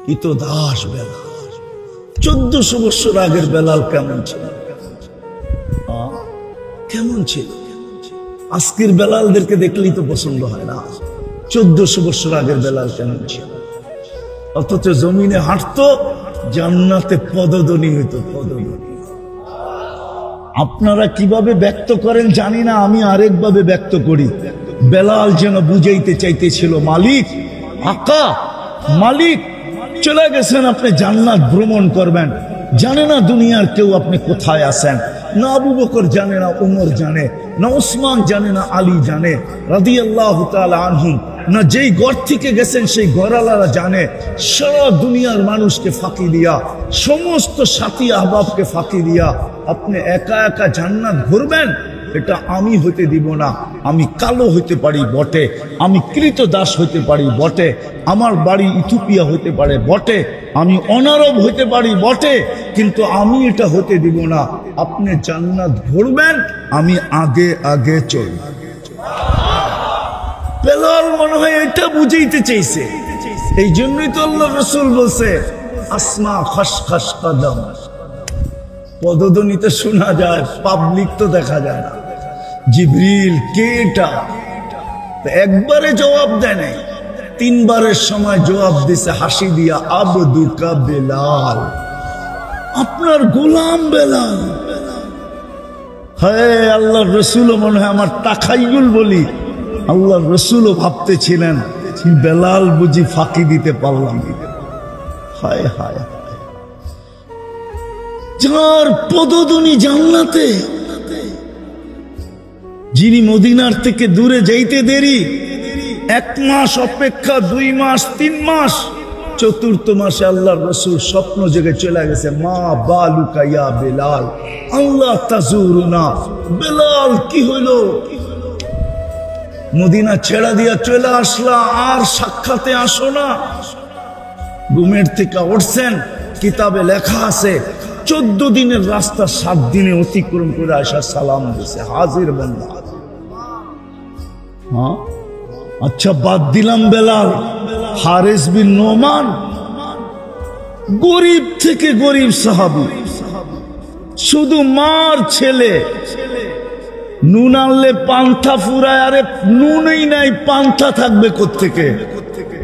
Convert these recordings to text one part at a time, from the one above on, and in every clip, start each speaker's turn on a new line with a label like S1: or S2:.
S1: কি তো দাস বেলাল। 1400 বছর আগের বেলাল কেমন ছিল? কেমন ছিল? আজকের বেলালদেরকে দেখলেই তো পছন্দ হয় না। 1400 বছর আগের বেলাল কেমন ছিল? অথচ জমিনে হাঁটতো, জান্নাতে পদধ্বনি হইতো, পদধ্বনি। আপনারা কিভাবে ব্যক্ত করেন জানি না, আমি আরেকভাবে ব্যক্ত করি। বেলাল যেন বুঝাইতে চাইতেছিল, মালিক, আকা, মালিক, চলে গেছেন, আপনি জান্নাত ভ্রমণ করবেন। জানে না দুনিয়ার কেউ আপনি কোথায় আছেন। না আবু বকর জানে, না উমর জানে, না উসমান জানে, না আলী জানে রাদিয়াল্লাহু তাআলা আনহুম, না যেই ঘর থেকে গেছেন সেই ঘরওয়ালারা জানে। সারা দুনিয়ার মানুষকে ফাঁকি দিয়া, সমস্ত সাথী আহবাবকে ফাঁকি দিয়া আপনি একা একা জান্নাত ঘুরবেন, এটা আমি হইতে দিব না। আমি কালো হইতে পারি বটে, আমি কৃতদাস হইতে পারি বটে, আমার বাড়ি ইথিওপিয়া হইতে পারে বটে, আমি অনারব হইতে পারি বটে, কিন্তু আমি এটা হতে দিব না। আপনি জান্নাত ঘুরবেন, আমি আগে আগে চলব। বেলাল মনে হয় এটা বুঝাইতে চাইছে। এই জন্যই তো আল্লাহ রাসূল বলছে, আসমা খসখস কদম। পদধ্বনিতে শোনা যায়, পাবলিক তো দেখা যায় না। জিবরিল কে এটা? একবারে জবাব দেয় নাই, 3 বারের সময় জবাব দিছে হাসি দিয়া, আবদুকা বেলাল, আপনার গোলাম বেলাল। হ্যাঁ, আল্লাহর রাসূলও মনে হয়, আমার তাখাইয়ুল বলি, আল্লাহর রাসূলও ভাবতেছিলেন বেলাল বুঝি ফাঁকি দিতে পারলাম। হায় হায়, যার পদধ্বনি জান্নাতে, যিনি মদিনার থেকে দূরে যাইতে দেরি, 1 মাস অপেক্ষা, 2 মাস, 3 মাস, 4th মাসে আল্লাহর রাসূল স্বপ্ন জেগে চলে গেছে। মা বালুকা ইয়া বেলাল, আল্লাহ তাজুরুনা, বেলাল কি হইলো? মদিনা ছেড়া দিয়া চলে আসলা, আর সাক্ষাতে আসো না। ঘুমের থেকে উঠছেন, কিতাবে লেখা আছে 14 দিনের রাস্তা 7 দিনে অতিক্রম করে আসা সালাম দিছে, হাজির বান্দা। হ্যাঁ, আচ্ছা বাদ দিলাম বেলাল, হারিস বিন নোমান, গরিব থেকে গরিব সাহাবী, শুধু মার ছেলে, নুন আনলে পান্থা ফুরায়। আরে নুনই নাই, পান্থা থাকবে কোত্থেকে?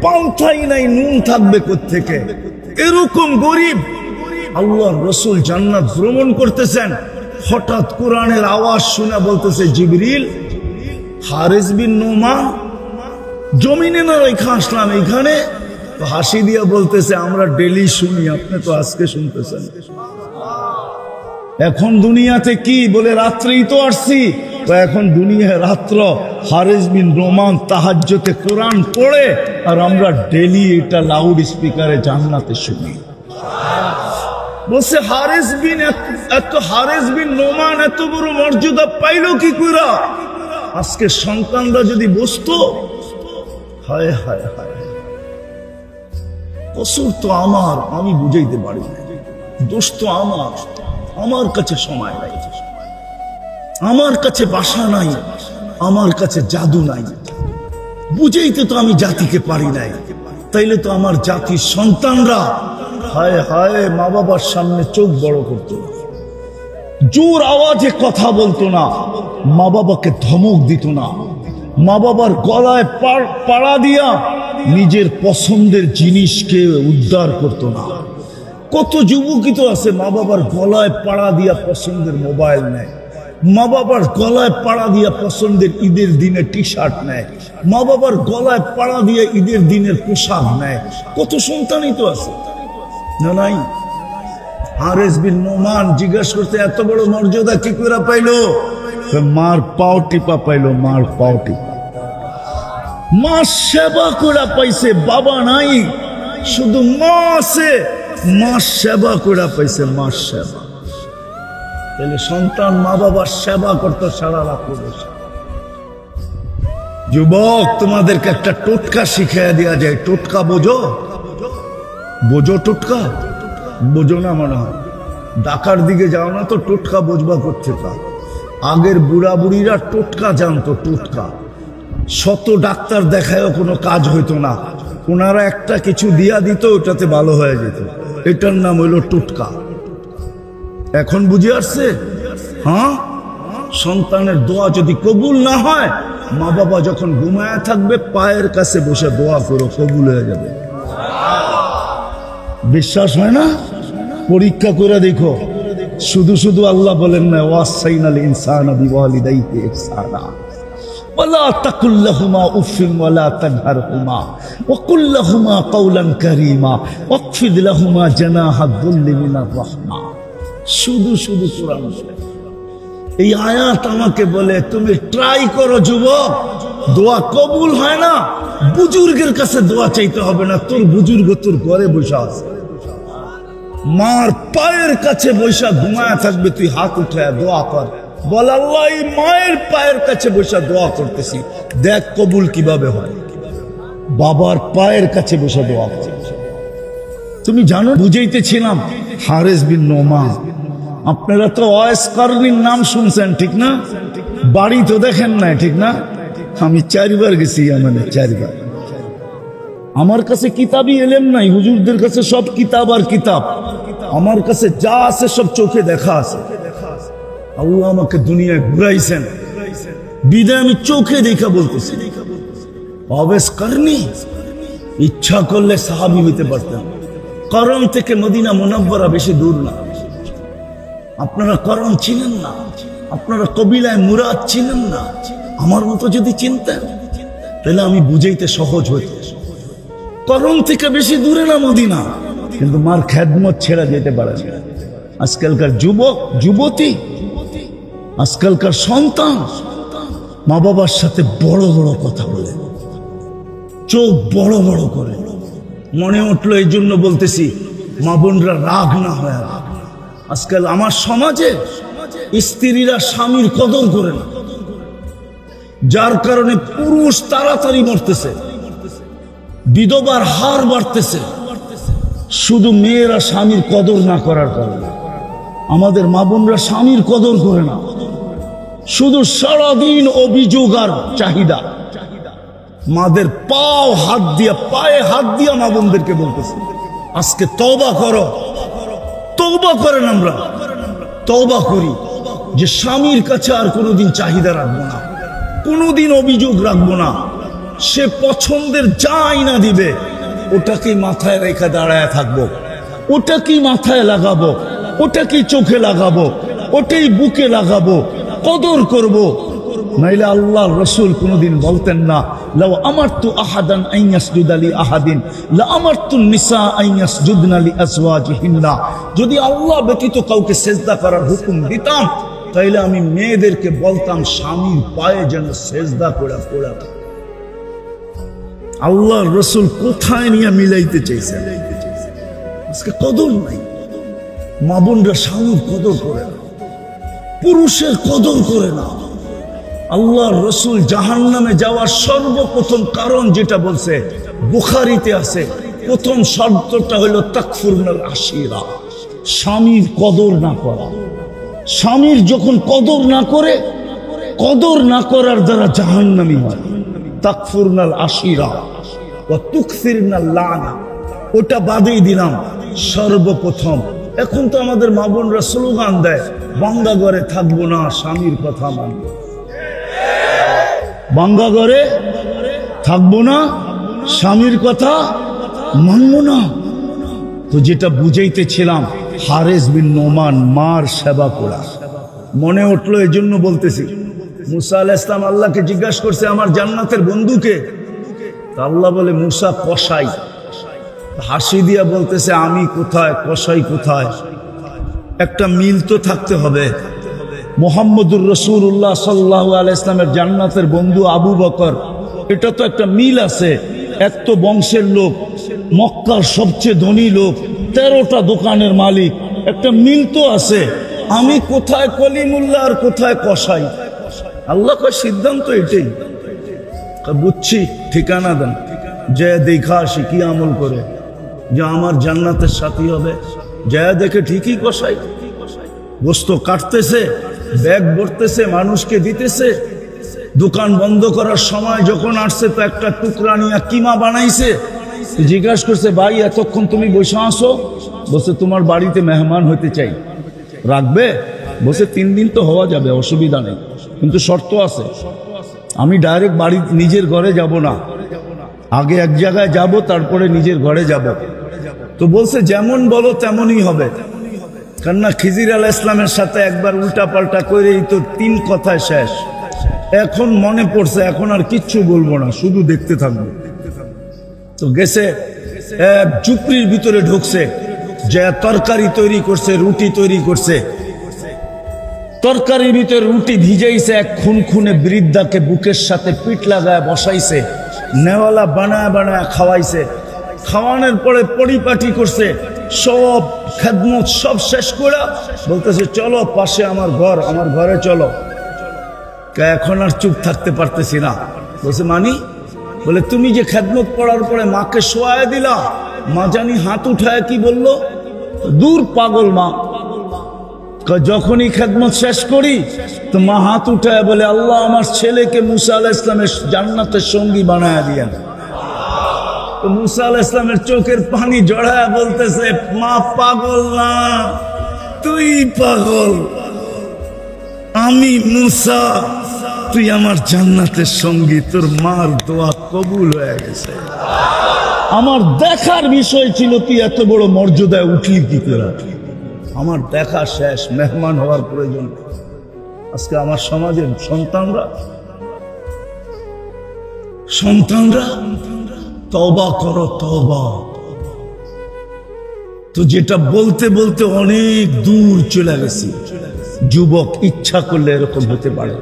S1: পান্থাই নাই, নুন থাকবে কোত্থেকে? এরকম গরিব। আল্লাহর রাসূল জান্নাত ভ্রমণ করতেছেন, হঠাৎ কোরআনের আওয়াজ শুনে বলতেছে, জিবরিল, হারিস বিন নোমান জমিনে না রেখে আসলাম এখানে। তো হাসি দিয়া বলতেছে, আমরা ডেলি শুনি, আপনি তো আজকে শুনতেছেন। এখন দুনিয়াতে কি বলে, রাত্রেই তো আসছি, তো এখন দুনিয়ায় রাত্র। হারিস বিন নোমান তাহাজ্জুদে কোরআন পড়ে, আর আমরা ডেলি এটা লাউড স্পিকারে জান্নাতে শুনি। বলছে হারিস বিন নোমান এত বড় মর্যাদা পাইলো কি কইরা? আজকে সন্তানরা যদি বসতো, হায় হায় হায়, কসুর তো আমার, আমি বুঝাইতে পারি না, দোষ তো আমার। আমার কাছে সময় নাই, আমার কাছে বাসা নাই, আমার কাছে জাদু নাই, বুঝাইতে তো আমি জাতিকে পারি নাই। তাইলে তো আমার জাতির সন্তানরা হায় হায় মা বাবার সামনে চোখ বড় করতো না, জোর আওয়াজে কথা বলতো না, মা বাবাকে ধমক দিত না, মা বাবার গলায় পাড়া দিয়া নিজের পছন্দের জিনিসকে উদ্ধার করতো না। কত যুবকই তো আছে মা বাবার গলায় পাড়া দিয়া পছন্দের মোবাইল নেয়, মা বাবার গলায় পাড়া দিয়া পছন্দের ঈদের দিনে টি শার্ট নেয়, মা বাবার গলায় পাড়া দিয়া ঈদের দিনের পোশাক নেয়। কত সন্তানই তো আছে না? নাই। হারিস বিন নোমান জিজ্ঞাসা করতে, এত বড় মর্যাদা কি করে পাইলো? মার পাও টিপা পাইলো, মার পাও টিপা। মা সেবা করে পাইছে, বাবা নাই, শুধু মা আছে, মা সেবা করে পাইছে, মা সেবা। তাহলে সন্তান মা বাবার সেবা করতে সারা রাত বসে। যুবক, তোমাদেরকে একটা টোটকা শিখাইয়া দেওয়া যায়। টোটকা বোঝো? বোঝো টোটকা? বোঝো না মনে হয়। ঢাকার দিকে যাও না তো টোটকা বুঝবা কোত্থেকে? আগের বুড়া বুড়িরা টোটকা জানতো, টোটকা। শত ডাক্তার দেখায়ও কোনো কাজ হইতো না। ওনারা একটা কিছু দিয়া দিত, ওটাতে ভালো হয়ে যেত। এটার নাম হইল টুটকা। এখন বুঝে আসছে? হ্যাঁ, সন্তানের দোয়া যদি কবুল না হয়, মা বাবা যখন ঘুমায় থাকবে পায়ের কাছে বসে দোয়া করো, কবুল হয়ে যাবে। বিশ্বাস হয় না? পরীক্ষা করে দেখো। শুধু শুধু আল্লাহ বলেন না, ওয়াসাইনাল ইনসানা বিওয়ালিদাইহি ইহসানা ওয়ালা তাকুল লাহুমা উফিন ওয়ালা তানহারহুমা ওয়াকুল লাহুমা কাওলান কারীমা ওয়াকফিদ লাহুমা জানাহাদ যুল্লি মিনার রাহমা। শুধু শুধু কোরআন বলে। এই আয়াত আমাকে বলে তুমি ট্রাই করো যুবক, দোয়া কবুল হয় না, বুজুর্গের কাছে দোয়া চাইতে হবে না। তোর বুজুর্গ তোর ঘরে বসে আছে, মার পায়ের কাছে বসে ঘুমায় থাকবে, তুই হাত উঠায় দোয়া কর, বল আল্লাহ এই মায়ের পায়ের কাছে বসে দোয়া করতেছি, দেখ কবুল কিভাবে হয়। বাবার পায়ের কাছে বসে দোয়া কর। তুমি জানো, বুঝাইতেছিলাম হারেস বিন নোমান। আপনারা তো ওয়াইস কারনির নাম শুনছেন, ঠিক না? বাড়ি তো দেখেন না, ঠিক না? আমি 4 বার গেছি ইয়ামানে, 4 বার। আমার কাছে কিতাবই এলেম নাই, হুজুরদের কাছে সব কিতাব আর কিতাব। আমার কাছে যা আছে সব চোখে দেখা আছে। আল্লাহ আমাকে দুনিয়ায় ঘুরাইছেন, বিদায় আমি চোখে দেখা বলতেছি। ওয়াইস কারনি ইচ্ছা করলে সাহাবী হইতে পারতেন। করম থেকে মদিনা মুনাব্বরা বেশি দূর না। আপনারা করম চিনেন না, আপনারা কবিলায় মুরাদ চিনেন না। আমার মতো যদি চিনতেন তাহলে আমি বুঝাইতে সহজ হইত। করম থেকে বেশি দূরে না মদিনা, কিন্তু মার খেদমত ছেড়া যেতে পারে না। আজকালকার যুবক যুবতী, আজকালকার সন্তান মা বাবার সাথে বড় বড় কথা বলে, চোখ বড় বড় করে। মনে উঠলো এই জন্য বলতেছি, মা বোনরা রাগ না হয়। আজকাল আমার সমাজে স্ত্রীরা স্বামীর কদর করে না, যার কারণে পুরুষ তাড়াতাড়ি মরতেছে, বিধবার হার বাড়তেছে, শুধু মেয়েরা স্বামীর কদর না করার কারণে। আমাদের মা বোনরা স্বামীর কদর করে না, শুধু সারাদিন অভিযোগ আর চাহিদা। মাদের পায়ে হাত দিয়া মা বোনদেরকে বলতেছে, আজকে তওবা করো। তওবা করেন, আমরা তওবা করি যে স্বামীর কাছে আর কোনোদিন চাহিদা রাখবো না, কোনোদিন অভিযোগ রাখবো না। সে পছন্দের যাই না দিবে, ওটাকেই মাথায় রেখে দাঁড়ায় থাকবো, ওটাকেই মাথায় লাগাবো, ওটাকেই চোখে লাগাবো, ওটাই বুকে লাগাবো, কদর করব। নাইলে আল্লাহ রসুল কোনদিন বলতেন না, লাউ আমারতু আহাদান আন ইয়াসজুদা লি আহাদিন লা আমারতু নিসা আন ইয়াসজুদনা লি আজওয়াজিহিন্না। যদি আল্লাহ ব্যতীত কাউকে সেজদা করার হুকুম দিতাম, তাইলে আমি মেয়েদেরকে বলতাম স্বামীর পায়ে যেন সেজদা করে পড়া। আল্লাহ রসুল কোথায় নিয়ে মিলাইতে চাইছেন? আজকে কদর নাই। মা বোনরা স্বামীর কদর করে না, পুরুষের কদর করে না। আল্লাহ রসুল জাহান্নামে যাওয়ার সর্বপ্রথম কারণ যেটা বলছে বুখারীতে আছে, প্রথম শর্তটা হলো তাকফুরনাল আশিরা, স্বামীর কদর না করা। স্বামীর যখন কদর না করে, কদর না করার দ্বারা জাহান্নামী হয়। তাকফুরনাল আশিরা ওয়া তুকসিরনাল লানা, ওটা বাদেই দিলাম। সর্বপ্রথম এখন তো আমাদের মা বোনরা স্লোগান দেয়, বাঙ্গা ঘরে থাকবো না, স্বামীর কথা মানবো। বাঙ্গা ঘরে থাকবো না, স্বামীর কথা মানবো না। তো যেটা বুঝাইতেছিলাম, হারেস বিন নোমান মার সেবা করা। মনে উঠলো এই জন্য বলতেছি। মুসা আলাইহিস সালাম আল্লাহকে জিজ্ঞাসা করছে, আমার জান্নাতের বন্ধুকে? আল্লাহ বলে, মুসা কসাই। হাসি দিয়া বলতেছে, আমি কোথায়, কসাই কোথায়? একটা মিল তো থাকতে হবে। মুহাম্মদুর রাসূলুল্লাহ সাল্লাল্লাহু আলাইহি ওয়াসাল্লামের জান্নাতের বন্ধু আবু বকর, এটা তো একটা মিল আছে। এক তো বংশের লোক, মক্কার সবচেয়ে ধনী লোক, 13টা দোকানের মালিক, একটা মিল তো আছে। আমি কোথায় কলিমুল্লাহ আর কোথায় কসাই? আল্লাহ কয় সিদ্ধান্ত এটাই। বুঝছি, ঠিকানা দেন, যে দেখা আসি কি আমল করে যে আমার জান্নাতের সাথী হবে। যা দেখে ঠিকই কসাই, গোস্ত কাটতেছে, ব্যাগ ভরতেছে, মানুষকে দিতেছে। দোকান বন্ধ করার সময় যখন আসছে, তো একটা টুকরা নিয়ে কিমা বানাইছে, জিজ্ঞাসা করছে, ভাই এতক্ষণ তুমি বসে আসো? বলছে, তোমার বাড়িতে মেহমান হইতে চাই, রাখবে? বলছে, 3 দিন তো হওয়া যাবে, অসুবিধা নেই, কিন্তু শর্ত আছে, আমি ডাইরেক্ট বাড়ি নিজের ঘরে যাব না, আগে এক জায়গায় যাব, তারপরে নিজের ঘরে যাব। তো বলছে, যেমন বলো তেমনই হবে। কেননা খিজির আলাইহিস সালামের সাথে একবার উল্টা পাল্টা করেই তো 3 কথায় শেষ। এখন মনে পড়ছে, এখন আর কিচ্ছু বলবো না, শুধু দেখতে থাকবো। তো গেছে, এক ঝুপড়ির ভিতরে ঢুকছে, যে তরকারি তৈরি করছে, রুটি তৈরি করছে। তরকারির ভিতরে রুটি ভিজাইছে, এক খুনখুনে বৃদ্ধাকে বুকের সাথে পিঠ লাগায় বসাইছে, নেওয়ালা বানায় বানায় খাওয়াইছে। খাওয়ানোর পরে পরিপাটি করছে, সব খেদমত সব শেষ করে বলতেছে, চলো পাশে আমার ঘর, আমার ঘরে চলো। এখন আর চুপ থাকতে পারতেছি না। বলছে, মানি? বলে, তুমি যে খেদমত পড়ার পরে মাকে শোয়ায় দিলা, মা জানি হাত উঠায় কি বললো? দূর পাগল মা। যখনই খেদমত শেষ করি তো মা হাত উঠায় বলে, আল্লাহ আমার ছেলেকে মুসা আলাইহিস সালামের জান্নাতের সঙ্গী বানায় দিয়েন। তো মুসা আলাইহিস সালামের চোখের পানি জড়ায় বলতেছে, মা পাগল না, তুই পাগল, আমি মুসা, তুই আমার জান্নাতের সঙ্গী, তোর মার দোয়া কবুল হয়ে গেছে। আমার দেখার বিষয় ছিল তুই এত বড় মর্যাদায় উঠলি কি করে। আমার দেখা শেষ, মেহমান হওয়ার প্রয়োজন। আজকে আমার সমাজের সন্তানরা তওবা করো, তওবা। তো যেটা বলতে বলতে অনেক দূর চলে গেছি। যুবক ইচ্ছা করলে এরকম হতে পারে,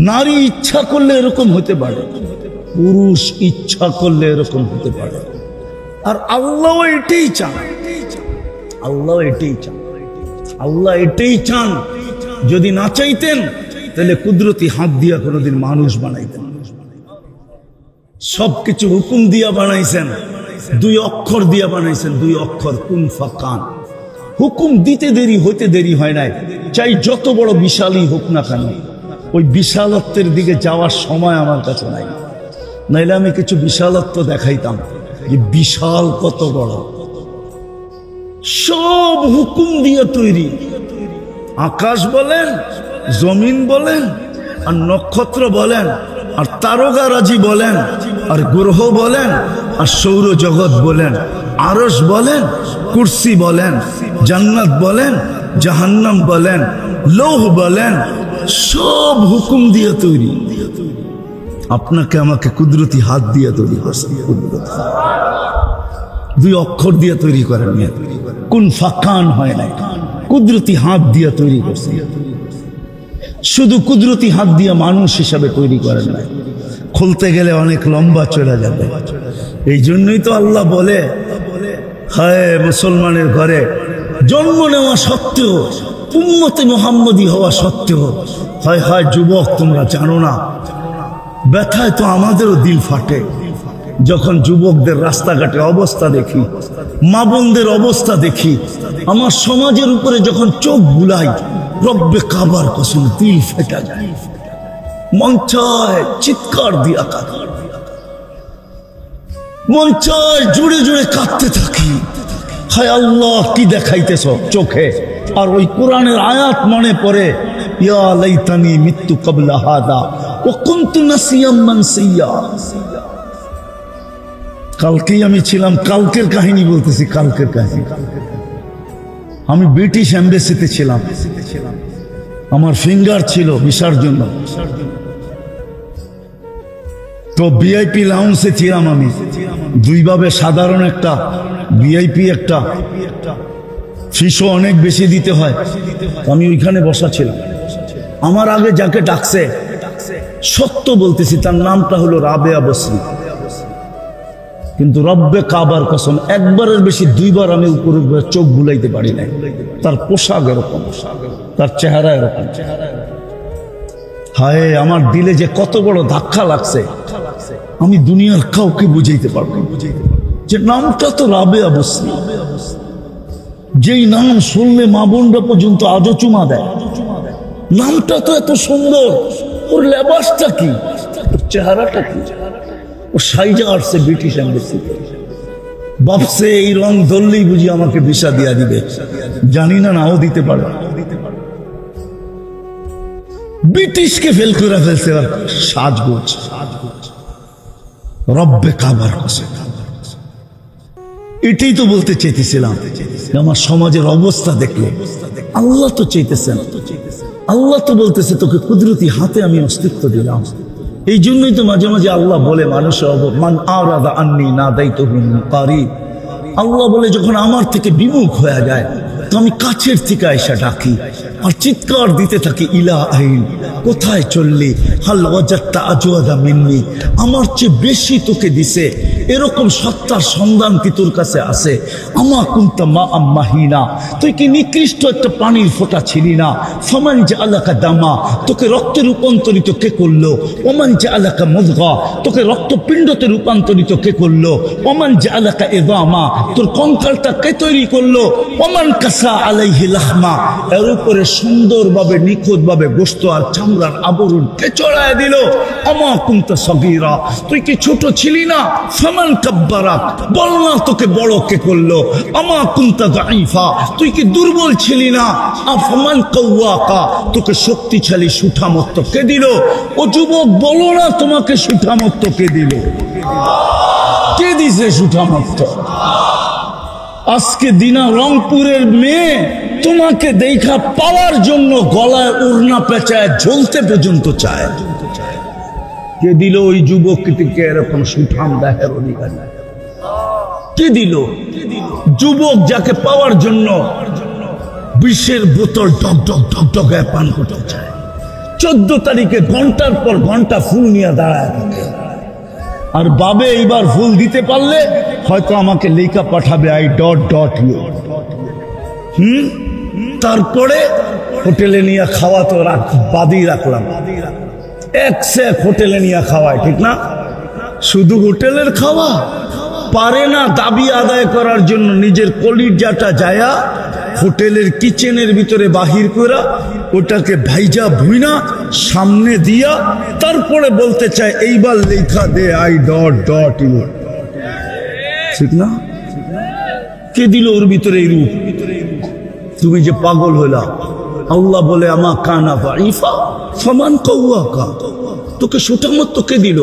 S1: নারী ইচ্ছা করলে এরকম হতে পারে, পুরুষ ইচ্ছা করলে এরকম হতে পারে। আর আল্লাহ এটাই চান, আল্লাহ এটাই চান, আল্লাহ এটাই চান। যদি না চাইতেন তাহলে কুদরতি হাত দিয়া কোনোদিন মানুষ বানাইতেন। সবকিছু হুকুম দিয়া বানাইছেন, 2 অক্ষর দিয়া বানাইছেন, 2 অক্ষর, কুন ফাকান। হুকুম দিতে দেরি হইতে দেরি হয় নাই, চাই যত বড় বিশালই হোক না কেন, ওই বিশালত্বের দিকে যাওয়ার সময় আমার কাছে নাই। নাইলে আমি কিছু বিশালত্ব দেখাইতাম, যে বিশাল কত বড়। সব হুকুম দিয়ে তৈরি। আকাশ বলেন, জমিন বলেন, আর নক্ষত্র বলেন, আর তারকারাজি বলেন, আর গ্রহ বলেন, আর সৌরজগৎ বলেন, আরশ বলেন, কুরসি বলেন, জান্নাত বলেন, জাহান্নাম বলেন, লৌহ বলেন, সব হুকুম দিয়ে তৈরি। আপনাকে আমাকে কুদরতি হাত দিয়ে তৈরি করছেন, 2 অক্ষর দিয়ে তৈরি করেন, কোন ফাকান হয় নাই, কুদরতি হাত দিয়ে তৈরি করছেন। শুধু কুদরতি হাত দিয়ে মানুষ হিসাবে তৈরি করেন নাই, খুলতে গেলে অনেক লম্বা চলে যাবে। এই জন্যই তো আল্লাহ বলে, হায় মুসলমানের ঘরে জন্ম নেওয়া সত্ত্বেও, উম্মতে মুহাম্মদী হওয়া সত্ত্বেও, হায় হায় যুবক তোমরা জানো না, ব্যথায় তো আমাদেরও দিল ফাটে যখন যুবকদের রাস্তাঘাটে অবস্থা দেখি, মা বোনদের অবস্থা দেখি। আমার সমাজের উপরে যখন চোখ বুলাই, রব্বে কাবার কসম দিল ফেটা যায়, মন চায় চিৎকার দিয়া কাঁদা, মন চায় জুড়ে জুড়ে কাঁদতে থাকি। হায় আল্লাহ কি দেখাইতেছ চোখে। আর ওই কোরআনের আয়াত মনে পড়ে, ইয়া লাইতানি মিত্তু ক্বাবলা হাদা ওয়া কুনতু নাসিয়াম মানসিয়া। কালকেই আমি ছিলাম, কালকের কাহিনী বলতেছি, কালকের কাহিনী। আমি ব্রিটিশ এম্বাসিতে ছিলাম, আমার ফিঙ্গার ছিল ভিসার জন্য। তো ভিআইপি লাউঞ্জে ছিলাম আমি, 2 ভাবে, সাধারণ একটা, ভিআইপি একটা। ফিসও অনেক বেশি দিতে হয়। আমি ওইখানে বসা ছিলাম। আমার আগে যাকে ডাকছে, সত্য বলতেছি, তার নামটা হলো রাবেয়া বসরি। কিন্তু রব্বে কাবার কসম, একবারের বেশি 2 বার আমি উপরে চোখ বুলাইতে পারি নাই। তার পোশাক এরকম, তার চেহারা এরকম। হায়, আমার দিলে যে কত বড় ধাক্কা লাগছে, আমি দুনিয়ার কাউকে বুঝাইতে পারবো যে নামটা তো রাবেয়া বসরি। যেই নাম শুনলে মা বোনরা পর্যন্ত আজও চুমা দেয়। নামটা তো এত সুন্দর, ওর লেবাসটা কি, ওর চেহারাটা কি, ও সাইজা আসছে ব্রিটিশ এম্বাসিতে। ভাবছে এই রং ধরলেই বুঝি আমাকে ভিসা দিয়া দিবে, জানি না নাও দিতে পারে। ব্রিটিশকে ফেল করে ফেলছে সাজগোজ, রব্বে কাবার কসম। এটাই তো বলতে চাইতেছিলাম, আমার সমাজের অবস্থা দেখলে আল্লাহ তো চাইতেছেন, আল্লাহ তো বলতেছে তোকে কুদরতি হাতে আমি অস্তিত্ব দিলাম। এই জন্যই তো মাঝে মাঝে আল্লাহ বলে মানুষের মান আরাদা আন্নি নাদাইতুহু মিন কারিব, আল্লাহ বলে যখন আমার থেকে বিমুখ হয়ে যায় তো আমি কাছের থেকে আয়সা ডাকি আর চিৎকার দিতে থাকি, ইলা আইন, কোথায় চললি, হাল ওয়াজাদতা আজওয়াদা মিন্নি, আমার চেয়ে বেশি তোকে দিছে এরকম সত্তার সন্ধান কি তোর কাছে আছে? আমা কুনতা মা আম্মাহিনা, তুই কি নিকৃষ্ট একটা পানির ফোঁটা ছিলি না? ফামান জাআলাকা দামা, তোকে রক্তে রূপান্তরিত কে করলো? ওমান জাআলাকা মুদগা, তোকে রক্তপিণ্ডতে রূপান্তরিত কে করলো? ওমান জাআলাকা ইযামা, তোর কঙ্কালটা কে তৈরি করলো? ওমান কাসা আলাইহি লাহমা, এর উপরে সুন্দরভাবে নিখুঁতভাবে গোশত আর চামড়ার আবরণ কে চড়ায় দিল? আমা কুনতা সগীরা, তুই কি ছোট ছিলি না? ফামান কাব্বারাক, বল না তোকে বড় কে করলো? আমা কুনতা দাঈফা, তুই কি দুর্বল ছিলি না? আফমান কাওয়াকা, তোকে শক্তিশালী সুঠামত্ত কে দিল? ও যুবক বলো না তোমাকে সুঠামত্ত কে দিল? কে দিছে সুঠামত্ত? আজকে দিনা রংপুরের মেয়ে তোমাকে দেখা পাওয়ার জন্য গলায় ওড়না পেঁচায় ঝুলতে পর্যন্ত চায়। কে দিল ওই যুবকটিকে এরকম সুঠাম দেহের অধিকার? কে দিল? যুবক যাকে পাওয়ার জন্য বিষের বোতল টক টক টক টকায় পান করতে চায়, 14 তারিখে ঘন্টার পর ঘন্টা ফুল নিয়ে দাঁড়ায় থাকে। আর বাবে এইবার ফুল দিতে পারলে হয়তো আমাকে লেখা পাঠাবে আই ডট ডট ইউ। তারপরে হোটেলে নিয়ে খাওয়া তো বাদই রাখলাম, এক হোটেলে নিয়ে খাওয়ায়, ঠিক না? শুধু হোটেলের খাওয়া পারে না দাবি আদায় করার জন্য নিজের কলিজাটা যায়া হোটেলের কিচেনের ভিতরে বাহির করা, ওটাকে ভাইজা ভুইনা সামনে দিয়া তারপরে বলতে চায় এইবার লেখা দে আই ডট ডট ইউ, ঠিক না? কে দিল ওর ভিতরে এই রূপ? তুমি যে পাগল হইলা। আল্লাহ বলে আমা কানা দাঈফা ফামান কাওয়াকা, তোকে সুঠামত্ব কে দিল?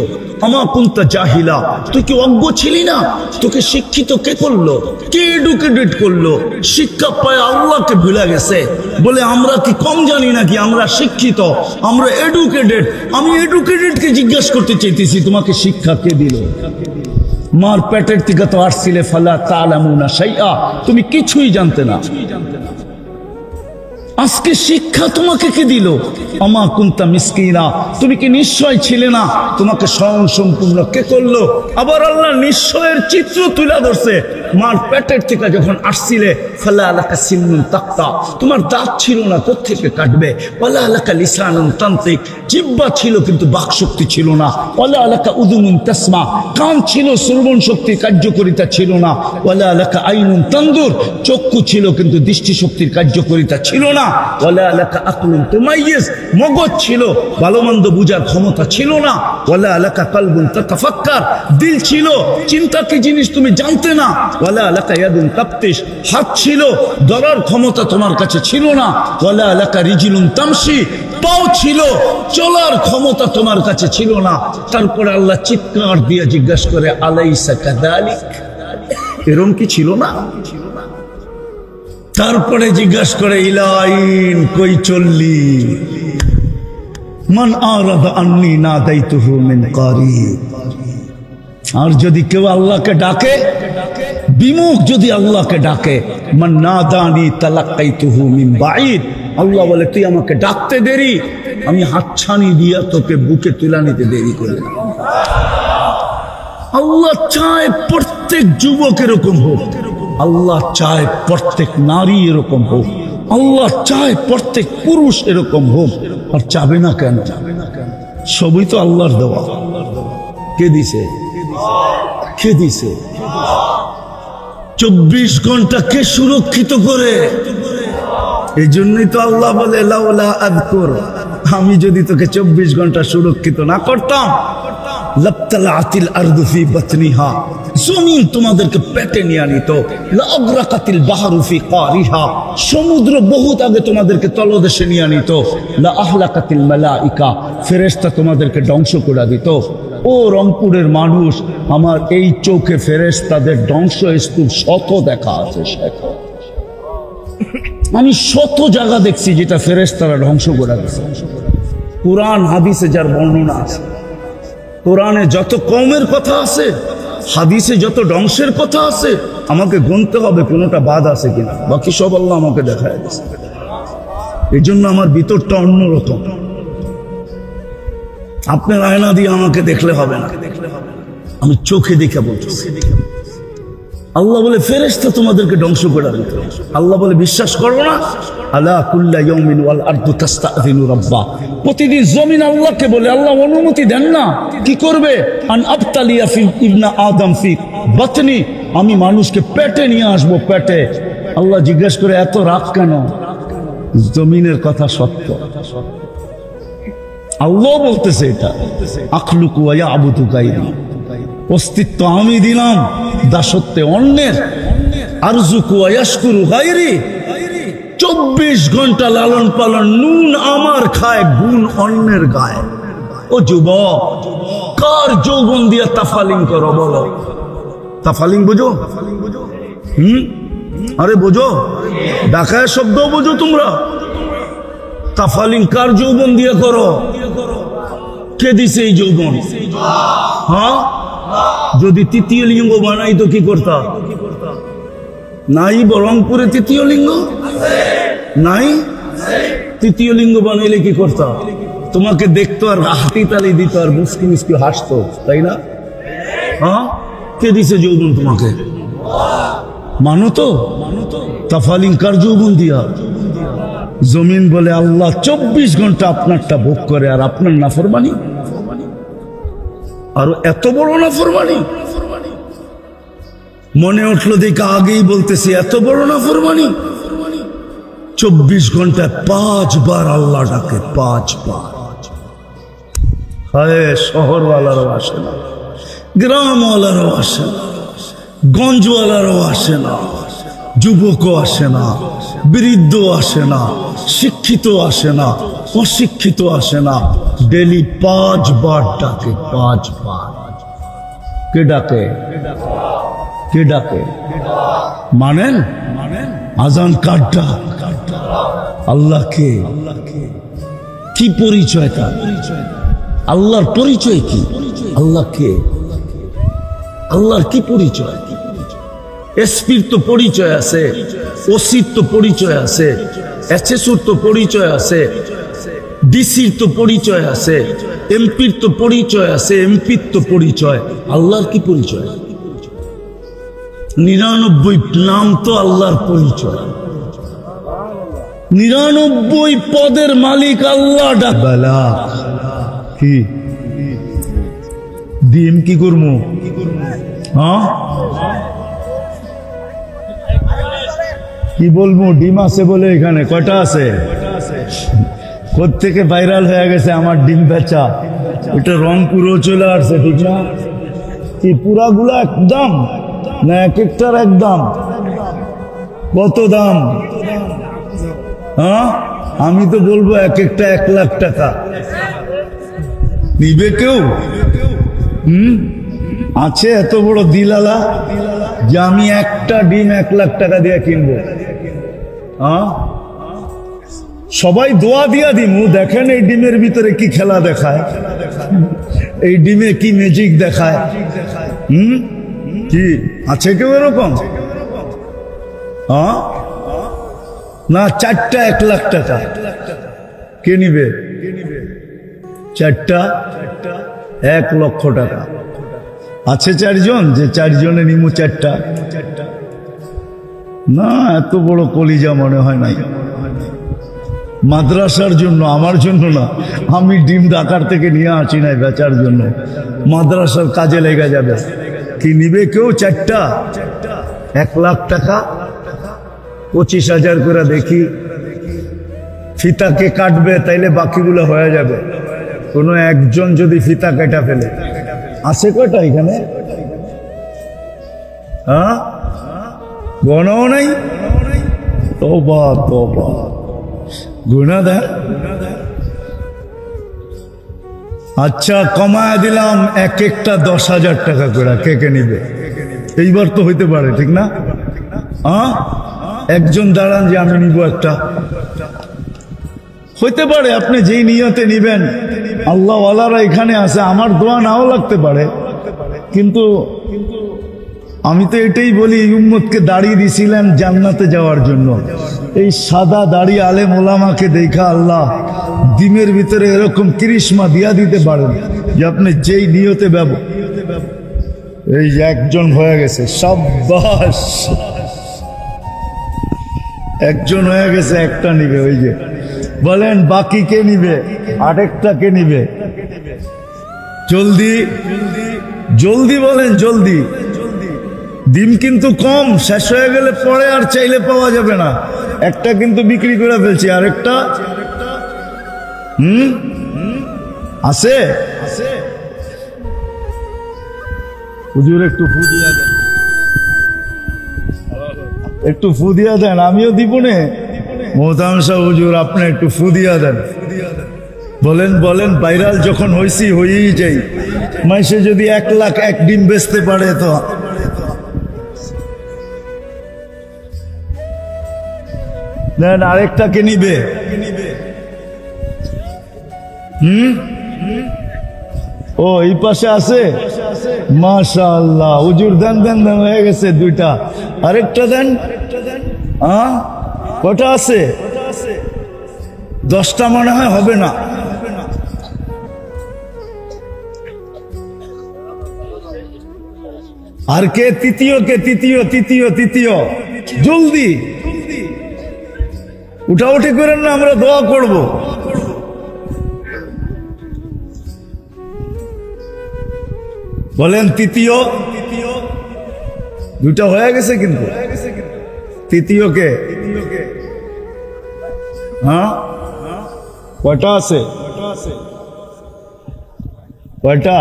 S1: আমা কুনতা জাহিলা, তুই কি অজ্ঞ ছিলি না? তোকে শিক্ষিত কে করলো? কে এডুকেটেড করলো? শিক্ষা পায় আল্লাহকে ভুলে গেছে, বলে আমরা কি কম জানি নাকি? আমরা শিক্ষিত, আমরা এডুকেটেড। আমি এডুকেটেডকে জিজ্ঞাসা করতে চাইতেছি তোমাকে শিক্ষা কে দিল? মার পেটের থেকে তো আসছিলে, ফালা তা'লামুনা শাইআ, তুমি কিছুই জানতে না। আজকে শিক্ষা তোমাকে কে দিল? আমা কুনতা মিসকিনা, তুমি কি নিশ্চয় ছিলে না? তোমাকে স্বয়ং সম্পূর্ণ কে করলো? আবার আল্লাহ নিশ্চয়ের চিত্র তুলে ধরছে। মার পেটের থেকে যখন আসছিলে, ফালা আলাকা সিন্নুন তাক্তা, তোমার দাঁত ছিল না, কোত্থেকে কাটবে? ওয়ালা আলাকা লিসানুন তান্তিক, জিহ্বা ছিল কিন্তু বাকশক্তি ছিল না। ওয়ালা আলাকা উদুনুন তাসমা, কান ছিল, শ্রবণ শক্তির কার্যকারিতা ছিল না। ওয়ালা আলাকা আইনুন তানদুর, চক্ষু ছিল কিন্তু দৃষ্টি শক্তির কার্যকারিতা ছিল না। ওয়ালা আলাকা আকলুন তুমাইয়িজ, মগজ ছিল, ভালো মন্দ বুঝার ক্ষমতা ছিল না। ওয়ালা আলাকা কলবুন তাতাফাক্কার, দিল ছিল, চিন্তা কি জিনিস তুমি জানতে না। ওয়ালা আলাকা ইয়াদুন তাবতিশ, হাত ছিল, ধরার ক্ষমতা তোমার কাছে ছিল না। ওয়ালা আলাকা রিজলুন তামশি, পাও ছিল, চলার ক্ষমতা তোমার কাছে ছিল না। তারপরে আল্লাহ চিৎকার দিয়ে জিজ্ঞাসা করে আলাইসা কাযালিক, এরকম কি ছিল না? তারপরে জিজ্ঞাসা করে ইলাইন, কই চললি? মান আরাদা আন্নি নাদাইতুহু মিন কারিব। আর যদি কেউ আল্লাহকে ডাকে, বিমুখ যদি আল্লাহকে ডাকে, মান নাদানি তালাক্কাইতুহু মিন বাঈদ, আল্লাহ বলে তুই আমাকে ডাকতে দেরি, আমি হাতছানি দিয়া তোকে বুকে তুলে নিতে দেরি করে না। আল্লাহ চায় প্রত্যেক যুবক এরকম হোক, আল্লাহ চায় প্রত্যেক নারী এরকম হোক, আল্লাহ চায় প্রত্যেক পুরুষ এরকম হোক। আর চাবে না কেন? সবই তো আল্লাহর দেওয়া। কে দিছে? কে দিছে? 24 ঘন্টা কে সুরক্ষিত করে? এই জন্যই তো আল্লাহ বলে লাউলা আযকুর, আমি যদি তোকে 24 ঘন্টা সুরক্ষিত না করতাম, লাবতালাতিল আরদু ফি বাতনিহা, জমিন তোমাদেরকে পেটে নিয়ে নিত, লাগরাকাতিল বাহরু ফি কারিহা, সমুদ্র বহুত আগে তোমাদেরকে তলদেশে নিয়ে নিত, লা আহলাকাতিল মালাইকা, ফেরেশতা তোমাদেরকে ধ্বংস করে দিত। ও রংপুরের মানুষ, আমার এই চোখে ফেরেশতাদের ধ্বংসস্তূপ শত দেখা আছে। আমি শত জায়গা দেখছি যেটা ফেরেশতারা ধ্বংস করে দিয়েছে। কুরআন হাদিসে যার বর্ণনা আছে, কোরআনে যত কওমের কথা আছে, হাদিসে যত ধ্বংসের কথা আছে, আমাকে গুনতে হবে কোনোটা বাদ আছে কিনা, বাকি সব আল্লাহ আমাকে দেখায় দিয়েছে। এই জন্য আমার ভিতরটা অন্যরকম। আপনার আয়না দিয়ে আমাকে দেখলে হবে না, আমি চোখে দেখে বলতেছি। আল্লাহ বলে ফেরেশতা তোমাদেরকে ধ্বংস করে দিত। আল্লাহ বলে বিশ্বাস করো না? আলা কুল্লা ইয়াউমিন ওয়াল আরদু তাস্তাযিনু রাব্বা, প্রতিদিন জমিন আল্লাহকে বলে, আল্লাহ অনুমতি দেন না, কি করবে? আন আবতালিয়া ফি ইবনা আদম ফি বাতনি, আমি মানুষকে পেটে নিয়ে আসবো, পেটে। আল্লাহ জিজ্ঞেস করে এত রাগ কেন? জমিনের কথা সত্য, আল্লাহ বলতেছে এটা। আখলুকু ওয়া ইয়াবুদু গায়রি, অস্তিত্ব আমি দিলাম, দাসত্বে অন্যের। আরজুকু ওয়া ইয়াশকুরু গায়রি, 24 ঘন্টা লালন পালন, নুন আমার খায়, গুণ অন্যের গায়। ও যুবক, কার যৌবন দিয়া তাফালিং করো বলো? তাফালিং বুঝো? আরে বুঝো? ঢাকায় শব্দ বুঝো তোমরা? তাফালিং কার যৌবন দিয়ে করো? কে দিছে এই যৌবন? হ্যাঁ, যদি তৃতীয় লিঙ্গ বানাই তো কি করতা? নাই রংপুরে তৃতীয় লিঙ্গ নাই? তৃতীয় লিঙ্গ বানাইলে কি করতা? তোমাকে দেখতো আর হাতি তালি দিত আর মুস্কি মুস্কি হাসতো, তাই না? হ্যাঁ, কে দিছে যৌবন তোমাকে? মানো তো? তাফালিং কার যৌবন দিয়া? জমিন বলে আল্লাহ 24 ঘন্টা আপনারটা ভোগ করে, আর আপনার নাফরমানি, আর এত বড় নাফরমানি। মনে উঠলো দেখে আগেই বলতেছি, এত বড় নাফরমানি। 24 ঘন্টায় 5 বার আল্লাহ ডাকে, 5 বার। হায়, শহরওয়ালারও আসে না, গ্রামওয়ালারও আসে না, গঞ্জওয়ালারও আসে না, যুবকও আসে না, বৃদ্ধ আসে না, শিক্ষিত আসে না, অশিক্ষিত আসে না, ডেলি 5 বার ডাকে, 5 বার। কে ডাকে? কে ডাকে? মানেন? আজান কার ডাক? আল্লাহকে। কি পরিচয় তার? আল্লাহর পরিচয় কি? আল্লাহকে। আল্লাহর কি পরিচয়? এসপির তো পরিচয় আছে, ওসির তো পরিচয় আছে, এসএসুর তো পরিচয় আছে, ডিসির তো পরিচয় আছে, এমপির তো পরিচয় আছে, এমপির তো পরিচয়। আল্লাহর কি পরিচয়? 99 নাম তো আল্লাহর পরিচয়। 99 পদের মালিক আল্লাহ। ডাকবালা কি ডিম কি করবো? হ্যাঁ, কি বলবো? ডিম আছে বলে এখানে কয়টা আছে? কোত্থেকে ভাইরাল হয়ে গেছে আমার ডিম বেচা, এটা রংপুরও চলে আসছে, ঠিক না? কি পুরাগুলা একদম না এক একটার একদম? কত দাম? হ্যাঁ, আমি তো বলবো এক একটা 1 লাখ টাকা। নিবে কেউ? আছে এত বড় দিলালা যে আমি একটা ডিম 1 লাখ টাকা দিয়ে কিনবো? হ্যাঁ, সবাই দোয়া দিয়া দিমু। দেখেন এই ডিমের ভিতরে কি খেলা দেখায়, এই ডিমে কি ম্যাজিক দেখায়। কি আছে কেউ এরকম? হ্যাঁ, না 4টা 1 লাখ টাকা। কে নিবে? 4টা 1 লক্ষ টাকা। আছে 4 জন, যে 4 জনে নিমু 4টা? না, এত বড় কলিজা মনে হয় নাই। মাদ্রাসার জন্য, আমার জন্য না। আমি ডিম ঢাকার থেকে নিয়ে আসি নাই বেচার জন্য, মাদ্রাসার কাজে লেগে যাবে। কি নিবে কেউ 4টা? 1 লাখ টাকা, 25,000 করে। দেখি ফিতাকে কাটবে তাইলে বাকিগুলো হয়ে যাবে। কোনো একজন যদি ফিতা কেটা ফেলে। আছে কয়টা এখানে? হ্যাঁ, গণও নাই। তওবা তওবা, গুনাহ দেন। আচ্ছা, কমায় দিলাম এক একটা 10,000 টাকা করে, কে কে নিবে? এইবার তো হইতে পারে, ঠিক না? একজন দাঁড়ান যে আমি নিব একটা, হইতে পারে। আপনি যেই নিয়তে নিবেন, আল্লাহ ওয়ালারা এখানে আছে, আমার দোয়া নাও লাগতে পারে, কিন্তু আমি তো এটাই বলি, উম্মতকে দাঁড়িয়ে দিছিলেন জান্নাতে যাওয়ার জন্য। এই সাদা দাড়ি আলেম ওলামাকে দেখা আল্লাহ দিনের ভিতরে এরকম কৃষ্মা দিয়া দিতে পারেন যে আপনি যেই নিয়তে এই যে একজন হয়ে গেছে, সাব্বাস, একজন হয়ে গেছে, একটা নিবে। ওই যে বলেন বাকি কে নিবে? আরেকটা কে নিবে? জলদি জলদি বলেন, জলদি। ডিম কিন্তু কম, শেষ হয়ে গেলে পরে আর চাইলে পাওয়া যাবে না। একটা কিন্তু বিক্রি করে ফেলছি, আরেকটা আছে। হুজুর একটু ফু দিয়া দেন, একটু ফু দিয়া দেন। আমিও দিব নে মোহতারাম সাহেব, হুজুর আপনি একটু ফু দিয়া দেন। বলেন বলেন, ভাইরাল যখন হয়েছি হয়েই যাই। মাসে যদি 1 লাখ 1 ডিম বেচতে পারে তো নেন, আরেকটাকে নিবে। ও এই পাশে আছে, মাশাআল্লাহ। হুজুর দেন দেন দেন, হয়ে গেছে 2টা, আরেকটা দেন। কটা আছে? 10টা মনে হয় হবে না। আর কে? তৃতীয় কে? তৃতীয় জলদি উঠাউঠি করেন না, আমরা দোয়া করব। বলেন তৃতীয়। 2টা হয়ে গেছে কিন্তু। তৃতীয় কে? হ্যাঁ, কয়টা আছে? কয়টা?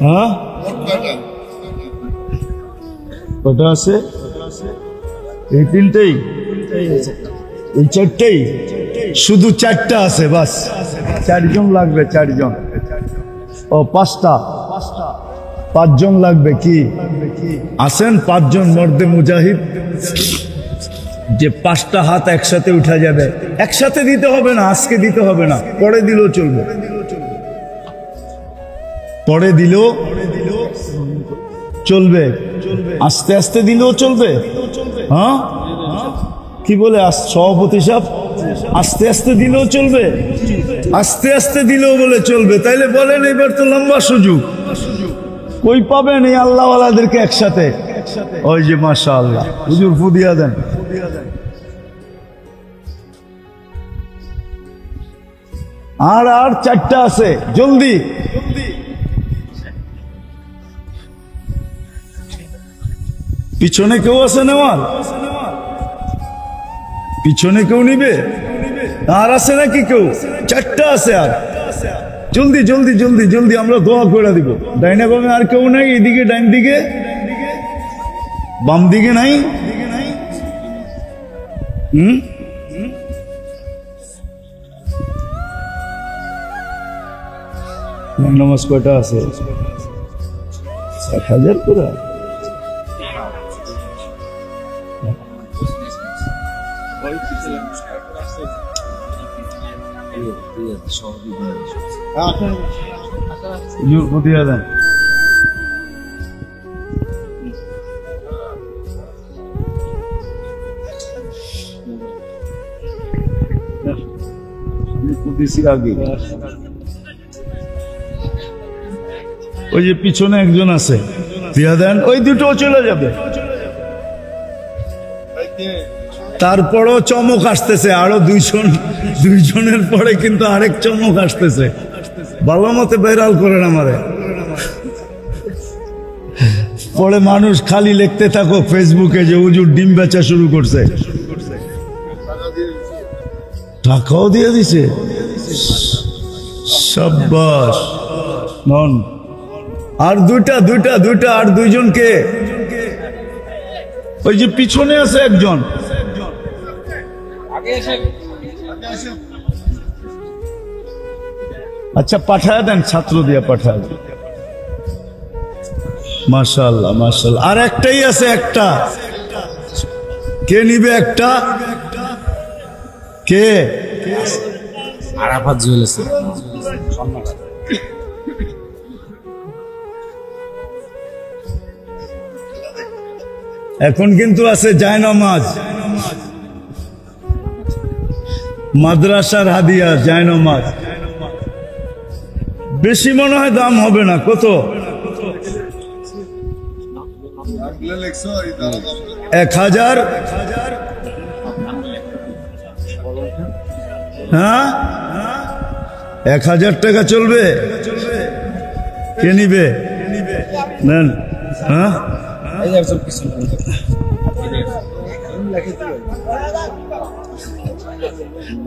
S1: হ্যাঁ, কটা আছে? এই 3টেই, এই 4টেই, শুধু 4টা আছে বাস। 4 জন লাগবে, 4 জন। ও 5টা, 5 জন লাগবে। কি আছেন? 5 জন মর্দে মুজাহিদ, যে 5টা হাত একসাথে উঠা যাবে। একসাথে দিতে হবে না, আজকে দিতে হবে না, পরে দিলেও চলবে। পরে দিলেও চলবে, আস্তে আস্তে দিলেও চলবে। হ্যাঁ, কি বলে সভাপতি সাহেব? আস্তে আস্তে দিলেও চলবে, আস্তে আস্তে দিলেও বলে চলবে। তাইলে বলেন, এবার তো লম্বা সুযোগ। কই পাবেন এই আল্লাহওয়ালাদেরকে একসাথে? ওই যে মাশাআল্লাহ, হুজুর ফু দিয়া দেন। আর 4টা আছে, জলদি। পিছনে কেউ আছে নেওয়ার? পিছনে কেউ নিবে? আর আছে নাকি কেউ? 4টা আছে। আর জলদি জলদি জলদি জলদি, আমরা দোয়া করে দিব। ডাইনে বামে আর কেউ নাই? এদিকে ডাইন দিকে, বাম দিকে নাই? নামাজ কয়টা আছে? 1,000 করে। ওই যে পিছনে একজন আছে, দিয়া দেন। ওই 2টো চলে যাবে। তারপরও চমক আসতেছে, আরো 2জনের পরে কিন্তু আরেক চমক আসতেছে। ভালো মতে ভাইরাল করেন আমারে, পরে মানুষ খালি লিখতে থাকো ফেসবুকে যে হুজুর ডিম বেচা শুরু করছে। টাকাও দিয়ে দিছে। শাবাশ। নন আর দুইটা আর দুইজনকে, ওই যে পিছনে আছে একজন, আচ্ছা পাঠায় দেন, ছাত্র দিয়া পাঠায় দেন। মাশাআল্লাহ মাশাআল্লাহ। আর একটাই আছে, একটা কে নিবে? একটা কে?
S2: আরাফাত জুয়েলার্স।
S1: এখন কিন্তু আছে জায়নামাজ, মাদ্রাসার হাদিয়া জায়নামাজ। বেশি মনে হয় দাম হবে না, কত? 1000। হ্যাঁ 1000 টাকা চলবে? কে নিবে? নেন। হ্যাঁ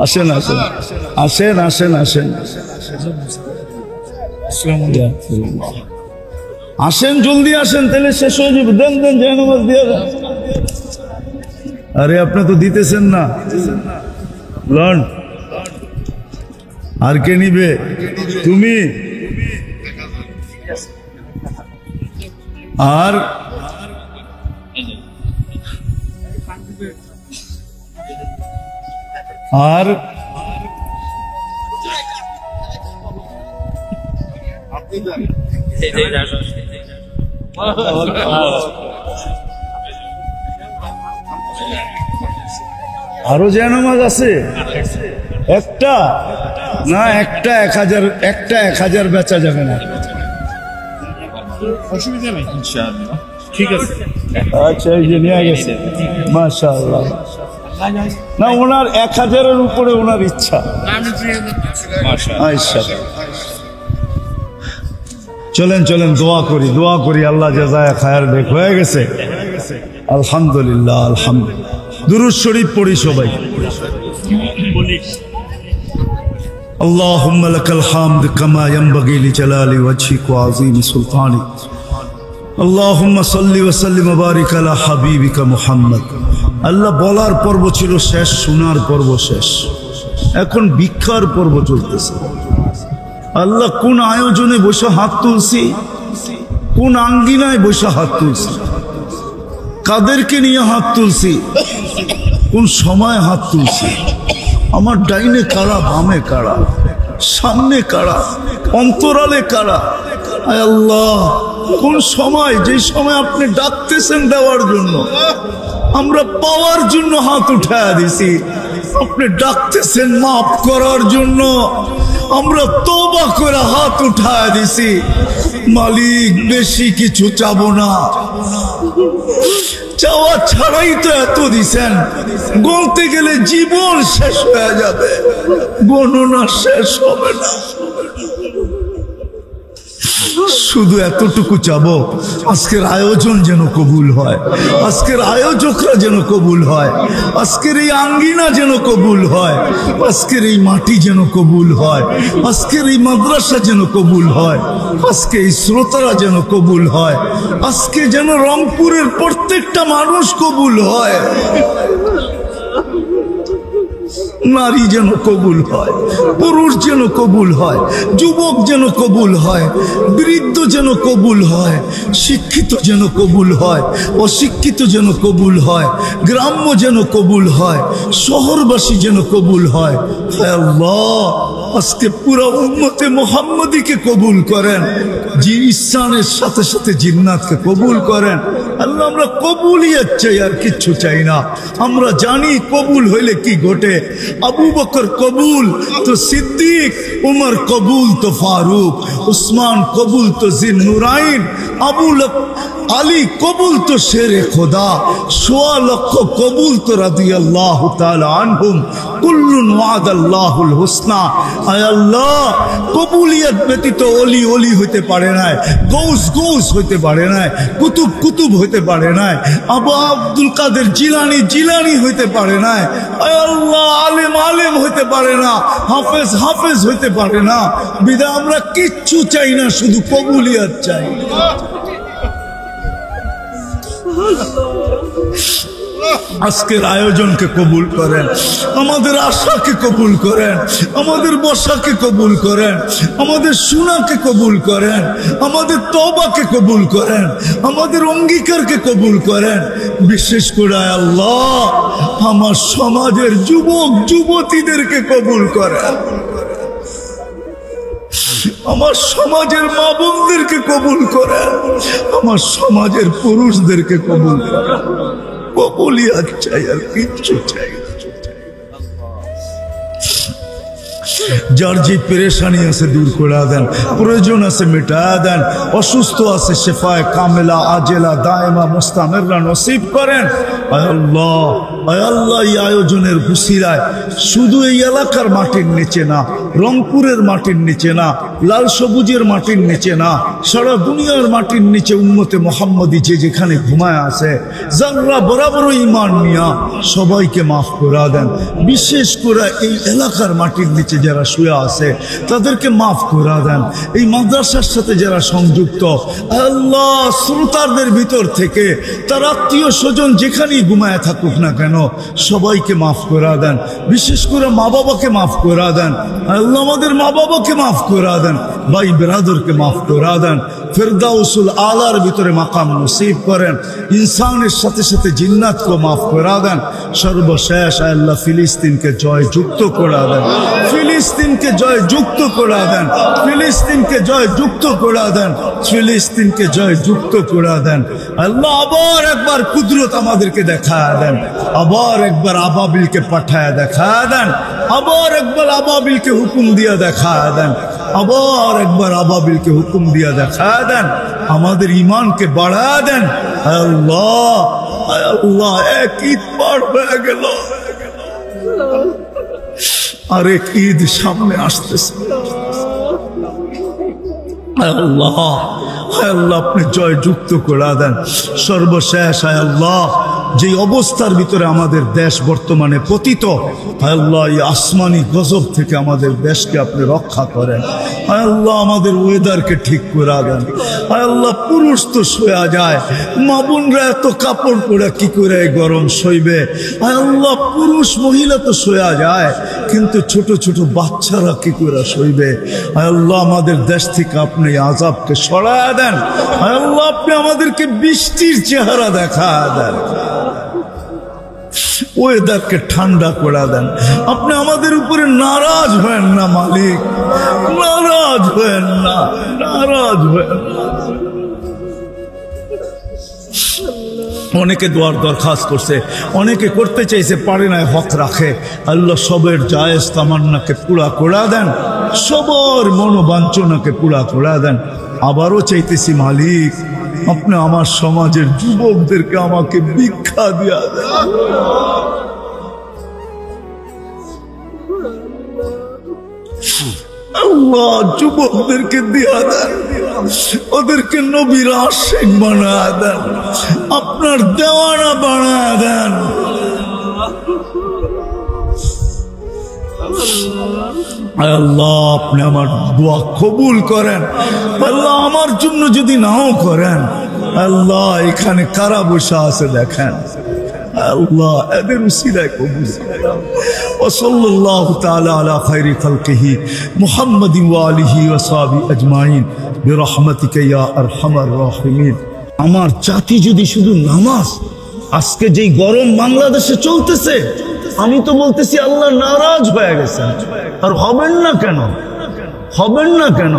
S1: আসেন আসেন আসেন আসেন আসেন আসেন, জলদি আসেন, তাহলে শেষ হয়ে যাবে। দেন দেন জায়নামাজ দিয়ে দেন। আরে আপনি তো দিতেছেন না। লন আর কে নিবে? তুমি। আর আর আরো জায়নামাজ আছে? একটা না, একটা 1000, একটা 1000 বেচা যাবে না।
S2: অসুবিধা নেই ইনশাআল্লাহ, ঠিক আছে।
S1: আচ্ছা এই যে নিয়ে গেছে, মাশাআল্লাহ। না ওনার 1000-এর উপরে ওনার ইচ্ছা। আচ্ছা চলেন চলেন, দোয়া করি আল্লাহ জাযায়ে খায়ের দেখ। হয়ে গেছে আলহামদুলিল্লাহ আলহামদুলিল্লাহ। দুরূদ শরীফ পড়ি সবাই। اللهم لك الحمد كما ينبغي لجلال وجهك وعظيم سلطانك اللهم صل وسلم وبارك على حبيبك محمد। আল্লাহ বলার পর্ব ছিল শেষ, শোনার পর্ব শেষ, এখন ভিক্ষার পর্ব চলতেছে। আল্লাহ কোন আয়োজনে বসে হাত তুলছি, কোন আঙ্গিনায় বসে হাত তুলছি, কাদেরকে নিয়ে হাত তুলছি, কোন সময় হাত তুলছি, আমার ডাইনে কারা, বামে কারা, সামনে কারা, অন্তরালে কারা। আয় আল্লাহ কোন সময়, যে সময় আপনি ডাকতেছেন দেওয়ার জন্য, আমরা পাওয়ার জন্য হাত উঠায়া দিছি, আপনি ডাকতেছেন মাফ করার জন্য, আমরা তওবা করে হাত উঠায়া দিছি। মালিক বেশি কিছু চাবো না, চাওয়া ছাড়াই তো এত দিছেন, গণতে গেলে জীবন শেষ হয়ে যাবে, গণনা শেষ হবে না। শুধু এতটুকু চাবো, আজকের আয়োজন যেন কবুল হয়, আজকের আয়োজকরা যেন কবুল হয়, আজকের এই আঙ্গিনা যেন কবুল হয়, আজকের এই মাটি যেন কবুল হয়, আজকের এই মাদ্রাসা যেন কবুল হয়, আজকে এই শ্রোতারা যেন কবুল হয়, আজকে যেন রংপুরের প্রত্যেকটা মানুষ কবুল হয়, নারী যেন কবুল হয়, পুরুষ যেন কবুল হয়, যুবক যেন কবুল হয়, বৃদ্ধ যেন কবুল হয়, শিক্ষিত যেন কবুল হয়, অশিক্ষিত যেন কবুল হয়, গ্রাম্য যেন কবুল হয়, শহরবাসী যেন কবুল হয়। হে আল্লাহ আজকে পুরো উম্মতে মুহাম্মদীকে কবুল করেন, জি ইহসানের সাথে সাথে জিন্নাতকে কবুল করেন। আল্লাহ আমরা কবুলিয়ত চাই, আর কিচ্ছু চাই না। আমরা জানি কবুল হইলে কি ঘটে। আবু বকর কবুল তো সিদ্দিক, উমর কবুল তো ফারুক, উসমান কবুল তো জিন্নুরাইন, আলী কবুল তো শেরে খোদা, 1.25 লক্ষ কবুল তো রাদিয়াল্লাহু তাআলা আনহুম, কুল্লুন ওয়াদাল্লাহুল হুসনা। আয় আল্লাহ, কবুলিয়ত ব্যতীত অলি অলি হইতে পারে না, গৌস গৌস হইতে পারে না, কুতুব কুতুব হইতে পারে না, আবু আব্দুল কাদের জিলানি জিলানি হইতে পারে না। আয় আল্লাহ, আলেম আলেম হইতে পারে না, হাফেজ হাফেজ হইতে পারে না। বিধায় আমরা কিচ্ছু চাই না, শুধু কবুলিয়ত চাই। আজকের আয়োজনকে কবুল করেন, আমাদের আশাকে কবুল করেন, আমাদের বসাকে কবুল করেন, আমাদের শোনাকে কবুল করেন, আমাদের তওবাকে কবুল করেন, আমাদের অঙ্গীকারকে কবুল করেন। বিশেষ করে আল্লাহ, আমার সমাজের যুবক যুবতীদেরকে কবুল করেন, আমার সমাজের মা বোনদেরকে কবুল করেন, আমার সমাজের পুরুষদেরকে কবুল করেন। কবুলিয়াত চাই, আর কিচ্ছু চাই না। যার যে পেরেশানি আছে দূর করে দেন, প্রয়োজন আছে মিটা দেন, অসুস্থ আছে শেফায়ে কামেলা আজেলা দায়েমা মুস্তামিররা নসিব করেন। আয় আল্লাহ, আয় আল্লাহ, এই আয়োজনের হুসিরায় শুধু এই এলাকার মাটির নিচে না, রংপুরের মাটির নিচে না, লাল সবুজের মাটির নিচে না, সারা দুনিয়ার মাটির নিচে উম্মতে মুহাম্মদী যে যেখানে ঘুমায় আছে, যারা বরাবর ঈমান নিয়া সবাইকে মাফ করে দেন। বিশেষ করে এই এলাকার মাটির নিচে যারা শুয়ে আছে তাদেরকে মাফ করে দেন। এই মাদ্রাসার সাথে যারা সংযুক্ত, আল্লাহ, শ্রোতাদের ভিতর থেকে তার আত্মীয় স্বজন যেখানেই ঘুমায় থাকুক না কেন, সবাইকে মাফ করে দেন। বিশেষ করে মা বাবাকে মাফ করে দেন। আল্লাহ, আমাদের মা বাবাকে মাফ করে দেন, ভাই বেরাদরকে মাফ করে দেন। ফিরদাউসুল আলার ভিতরে মাকাম নসিব করেন। ইনসানের সাথে সাথে জিন্নাতকে মাফ করে দেন। সর্বশেষ আল্লাহ, ফিলিস্তিনকে জয় যুক্ত করে দেন, ফিলিস্তিনকে জয় যুক্ত করে দেন, ফিলিস্তিনকে জয় যুক্ত করে দেন, ফিলিস্তিনকে জয় যুক্ত করে দেন। আল্লাহ, আবার একবার কুদরত আমাদেরকে দেখা দেন, আবার একবার আবাবিলকে পাঠায় দেখা দেন, আবার একবার আবাবিলকে হুকুম দিয়ে দেখা দেন, আবার একবার আবাবিলকে হুকুম দিয়ে দেখা দেন। আমাদের ইমানকে বাড়া দেন। আল্লাহ, আল্লাহ, এক ঈদ পার হয়ে গেল, আরেক ঈদ সামনে আসতেছে। আল্লাহ, আল্লাহ, আপনি জয় যুক্ত করে দেন। সর্বশেষ আল্লাহ, যে অবস্থার ভিতরে আমাদের দেশ বর্তমানে পতিত, আল্লাহ, এই আসমানি গজব থেকে আমাদের দেশকে আপনি রক্ষা করেন। আল্লাহ, আমাদের ওয়েদারকে ঠিক করে দেন। আল্লাহ, পুরুষ তো শোয়া যায়, মা বোনরা এত কাপড় পরে কি করে গরম সইবে? আল্লাহ, পুরুষ মহিলা তো শোয়া যায়, কিন্তু ছোট ছোট বাচ্চারা কি করে সইবে? আল্লাহ, আমাদের দেশ থেকে আপনি আযাবকে সরায় দেন। আল্লাহ, আপনি আমাদেরকে বৃষ্টির চেহারা দেখা দেন, ওয়েদারকে ঠান্ডা করে দেন। আপনি আমাদের উপরে নারাজ হয়েন না মালিক, নারাজ হয়েন না, নারাজ হয়েন না। অনেকে দোয়ার দরখাস্ত করছে, অনেকে করতে চাইছে, পারে না, হক রাখে। আল্লাহ, সবের জায়েজ তামান্নাকে পুরা করে দেন, সবার মনোবাঞ্ছনাকে পুরা করে দেন। আবারও চাইতেছি মালিক, আপনি আমার সমাজের যুবকদেরকে আমাকে ভিক্ষা দিয়া দেন। আল্লাহ, যুবকদেরকে দিয়া দেন, ওদেরকে নবীর আশিক বানায় দেন, আপনার দেওয়ানা বানায় দেন। আল্লাহ, আপনি আমার দোয়া কবুল করেন। আল্লাহ, আমার জন্য যদি নাও করেন, আল্লাহ, এখানে কারা বসে আছে দেখেন, আল্লাহ, এদের উসিলায় কবুল করেন। ওয়া সাল্লাল্লাহু তাআলা আলা খায়রি খালকিহি মুহাম্মাদিন ওয়া আলিহি ওয়া সাহবিহি আজমাইন বিরহমাতিকা ইয়া আরহামার রাহিমিন। আমার জাতি যদি শুধু নামাজ, আজকে যেই গরম বাংলাদেশে চলতেছে, আমি তো বলতেছি আল্লাহ নারাজ হয়ে গেছেন। আর হবেন না কেন? হবেন না কেন?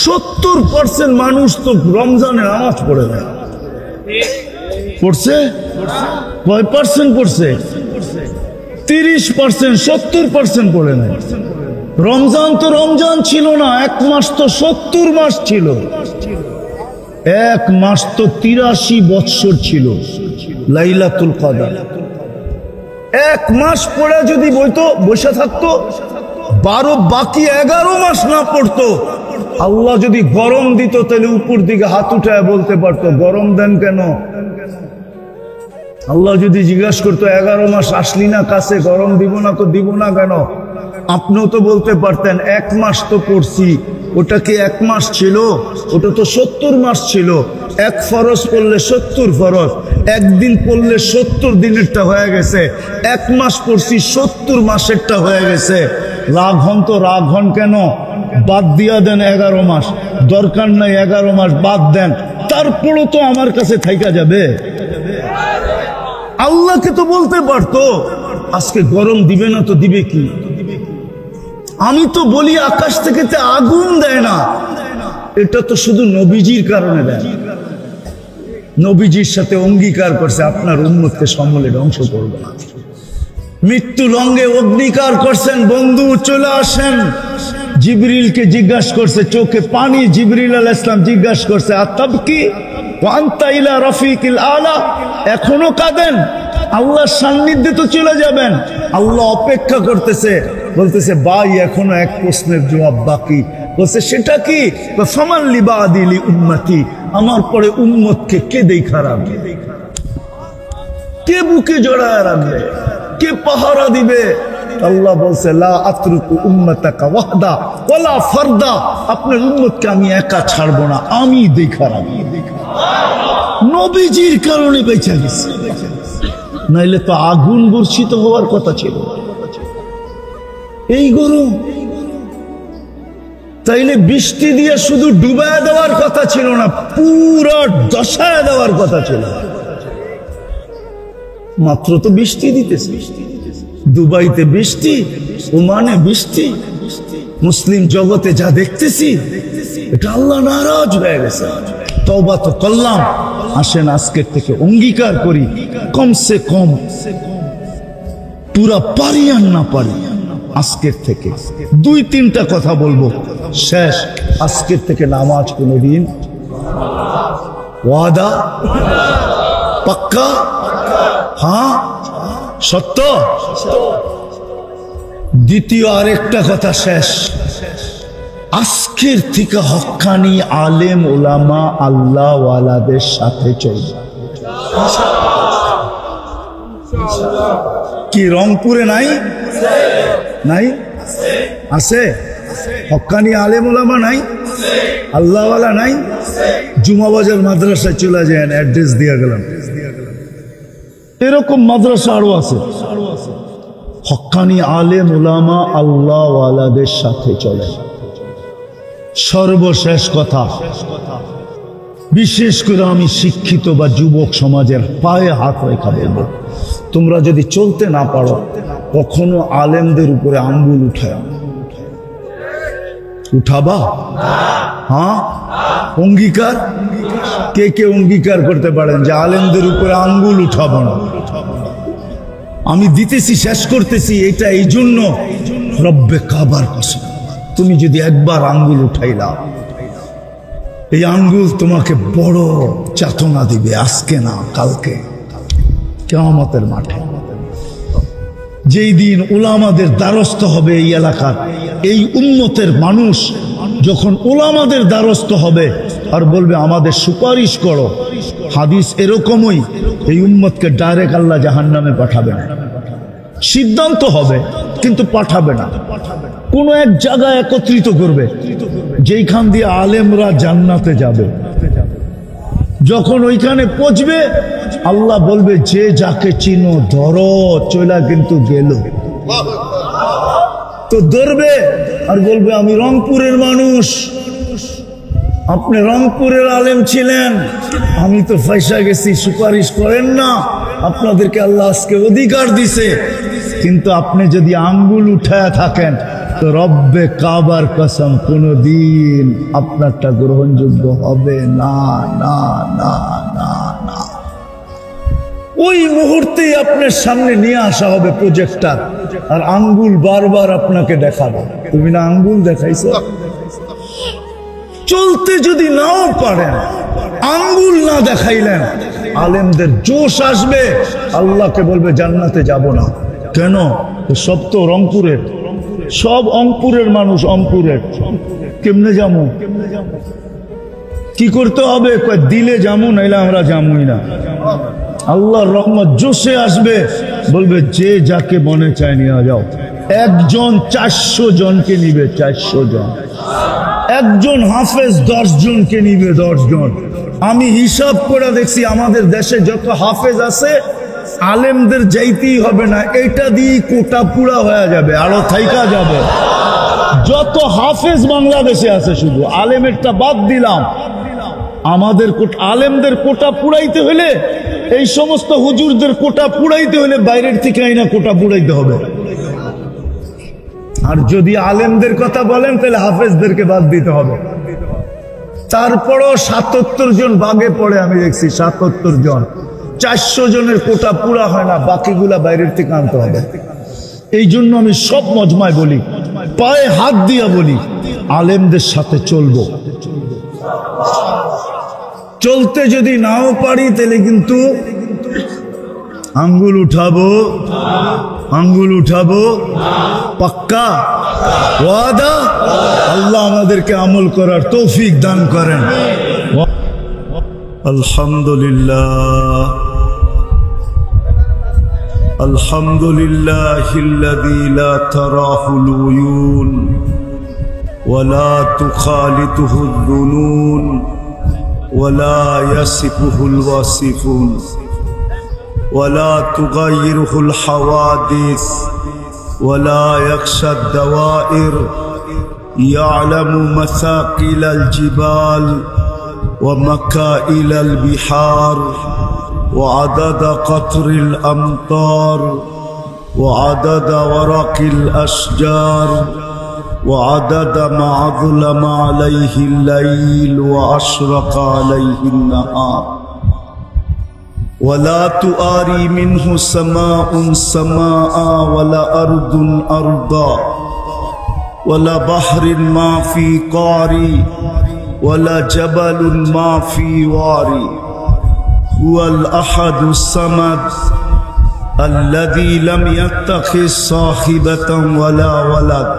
S1: 70% মানুষ তো রমজানে নামাজ পড়ে না। পড়ছে? কয় পার্সেন্ট পড়ছে? 30%, 70% পড়ে না। রমজান তো রমজান ছিল না, এক মাস তো 70 মাস ছিল, এক মাস তো 83 বৎসর ছিল লাইলাতুল কদর। এক মাস পরে যদি বইতো বসে থাকতো, 12 বাকি 11 মাস না পড়তো, আল্লাহ যদি গরম দিত তাহলে উপর দিকে হাত উঠায় বলতে পারতো গরম দেন কেন। আল্লাহ যদি জিজ্ঞাসা করতো 11 মাস আসলি না কাছে, গরম দিব না তো দিব না কেন, আপনিও তো বলতে পারতেন 1 মাস তো পড়ছি। ওটা কি 1 মাস ছিল? ওটা তো 70 মাস ছিল। 1 ফরজ পড়লে 70 ফরজ, একদিন পড়লে 70 দিনেরটা হয়ে গেছে। 1 মাস পড়ছি 70 মাসেরটা হয়ে গেছে। রাগ হন তো রাগ হন কেন? বাদ দিয়া দেন 11 মাস, দরকার নাই 11 মাস বাদ দেন, তারপরও তো আমার কাছে থাইকা যাবে। আল্লাহকে তো বলতে পারতো আজকে গরম দিবে না তো দিবে কি। আমি তো বলি আকাশ থেকে তো আগুন দেয় না, এটা তো শুধু নবীজির কারণে দেয়। নবীজির সাথে অঙ্গীকার করছে আপনার উম্মতকে সমূলে ধ্বংস করবে না। মৃত্যু লঙ্গে অগ্নিকার করছেন, বন্ধু চলে আসেন। জিবরিলকে জিজ্ঞাসা করছে, চোখে পানি। জিবরিল আলাইহিস সালাম জিজ্ঞাসা করছে আতাবকি ওয়া আনতা ইলা রাফিকিল আলা, এখনো কাঁদেন? আল্লাহর সান্নিধ্যে তো চলে যাবেন। আল্লাহ অপেক্ষা করতেছে, বলতেছে ভাই এখনো এক প্রশ্নের জবাব বাকি। বলছে সেটা কি? ফামান লিবাদি লি উম্মতি, আমার পরে উম্মতকে কে দেখা রাখবে, কে বুকে জড়ায় রাখবে, কে পাহারা দিবে? আল্লাহ বলছে লা আতরুকু উম্মাতাকা ওয়াহদা ওয়ালা ফারদা, আপনার উম্মতকে আমি একা ছাড়বো না, আমি দেখা রাখবো। নবীজির কারণে বেঁচে গেছে, নাইলে তো আগুন বর্ষিত হওয়ার কথা ছিল। এই গরম, তাইলে বৃষ্টি দিয়ে শুধু ডুবায় দেওয়ার কথা ছিল না, পুরো দশায় দেওয়ার কথা ছিল। মাত্র তো বৃষ্টি দিতেছে, দুবাইতে বৃষ্টি, ওমানে বৃষ্টি, মুসলিম জগতে যা দেখতেছি এটা আল্লাহ নারাজ হয়ে গেছে। তওবা তো করলাম, আসেন আজকের থেকে অঙ্গীকার করি কমসে কম পুরা পারি আর না পারি আজকের থেকে 2-3টা কথা বলবো, শেষ। আজকের থেকে নামাজ কোনদিন, ওয়াদা পাক্কা, হ্যাঁ সত্য। দ্বিতীয় আরেকটা কথা শেষ, আজকের থেকে হক্কানি আলেম ওলামা আল্লাহ ওয়ালাদের সাথে চলবে। কি রংপুরে নাই? নাই আছে? হক্কানি আলেম ওলামা নাই? আল্লাহ ওয়ালা নাই? জুমাবাজার মাদ্রাসায় চলে যায়, অ্যাড্রেস দিয়ে গেলাম। এরকম মাদ্রাসা আরো আছে। হক্কানি আলেম ওলামা আল্লাহ ওয়ালাদের সাথে চলে। সর্বশেষ কথা, বিশেষ করে আমি শিক্ষিত বা যুবক সমাজের পায়ে হাত রেখা বলবো, তোমরা যদি চলতে না পারো কখনো আলেমদের উপরে আঙ্গুল উঠাবা? হ্যাঁ, অঙ্গীকার? কে কে অঙ্গীকার করতে পারেন যে আলেমদের উপরে আঙ্গুল উঠাবো না? আমি দিতেছি, শেষ করতেছি, এটা এই জন্য রব্বে কাবার কসম, তুমি যদি একবার আঙ্গুল উঠাইলা, এই আঙ্গুল তোমাকে বড় যাতনা দিবে, আজকে না কালকে, কিয়ামতের মাঠে। যেই দিন উলামাদের দ্বারস্থ হবে এই এলাকার, এই উম্মতের মানুষ যখন উলামাদের দ্বারস্থ হবে আর বলবে আমাদের সুপারিশ করো, হাদিস এরকমই, এই উম্মতকে ডাইরেক্ট আল্লাহ জাহান্নামে পাঠাবে না। সিদ্ধান্ত হবে কিন্তু পাঠাবে না, কোন এক জায়গায় একত্রিত করবে যেইখান দিয়ে আলেমরা জান্নাতে যাবে। যখন ওইখানে পৌঁছবে আল্লাহ বলবে যে যাকে চিনো ধরো, চলা কিন্তু গেল। তো ধরবে আর বলবে আমি রংপুরের মানুষ, আপনি রংপুরের আলেম ছিলেন, আমি তো পয়সা গেছি, সুপারিশ করেন না, আপনাদেরকে আল্লাহ আজকে অধিকার দিছে। কিন্তু আপনি যদি আঙ্গুল উঠায় থাকেন তো রব্বে কাবার কসম কোনদিন আপনারটা গ্রহণযোগ্য হবে না, না না না না। ওই মুহূর্তেই আপনার সামনে নিয়ে আসা হবে প্রজেক্টর, আর আঙ্গুল বারবার আপনাকে দেখাবে, তুমি না আঙ্গুল দেখাইছো? চলতে যদি নাও পারেন, আঙ্গুল না দেখাইলেন, আলেমদের জোশ আসবে, আল্লাহকে বলবে জান্নাতে যাব না। কেন? সব তো রংপুরের, সব অঙ্কুরের মানুষ, অঙ্কুরের। কেমনে যাবো, কি করতে হবে? দিলে যাবো, নাইলে আমরা যাবোই না। আল্লাহর রহমত জোশে আসবে, বলবে যে যাকে মনে চায় নিয়ে যাও। একজন 400 জনকে নিবে, 400 জন। একজন হাফেজ 10 জনকে নিবে, 10 জন। আমি হিসাব করে দেখছি আমাদের দেশে যত হাফেজ আছে, আলেমদের যাইতেই হবে না, এটা দিয়ে কোটা পুরা হয়ে যাবে, আরো থাইকা যাবে। যত হাফেজ বাংলাদেশে আছে, শুধু আলেমেরটা বাদ দিলাম, আমাদের আলেমদের কোটা পুরাইতে হলে, এই সমস্ত হুজুরদের কোটা পুরাইতে হলে বাইরের থেকে আইনা কোটা পুরাইতে হবে। আর যদি আলেমদের কথা বলেন তাহলে হাফেজদেরকে বাদ দিতে হবে। তারপরও 77 জন বাগে পড়ে, আমি দেখছি 77 জন। 400 জনের কোটা পুরা হয় না, বাকিগুলা বাইরের থেকে আনতে হবে। এই জন্য আমি সব মজমায় বলি, পায়ে হাত দিয়া বলি, আলেমদের সাথে চলবো। চলতে যদি নাও পারি তাহলে কিন্তু আঙ্গুল উঠাবো, আঙ্গুল উঠাবো, পাক্কা ওয়াদা। আল্লাহ আমাদেরকে আমল করার তৌফিক দান করেন। আলহামদুলিল্লাহ, আলহামদুলিল্লাহিল্লাযী লা তারাহুল উয়ুন ওয়া লা তুখালিতুহুদ দুনুন ওয়া লা ইয়াসিফুহুল ওয়াসিফুন ওয়া লা তুগায়্যিরুহুল হাওয়াদিস ওয়া লা ইয়াখশাদ দাওয়াইর ইয়ালামু মাসাকিলাল জিবাল ওয়া মাকাইলাল বিহার وعدد قطر الأمطار وعدد ورق الأشجار وعدد ما ظلم عليه الليل وأشرق عليه النهار ولا تؤاري منه سماء سماء ولا أرض أرضا ولا بحر ما في قاري ولا جبل ما في واري هو الأحد الصمد الذي لم يتخذ صاحبة ولا ولد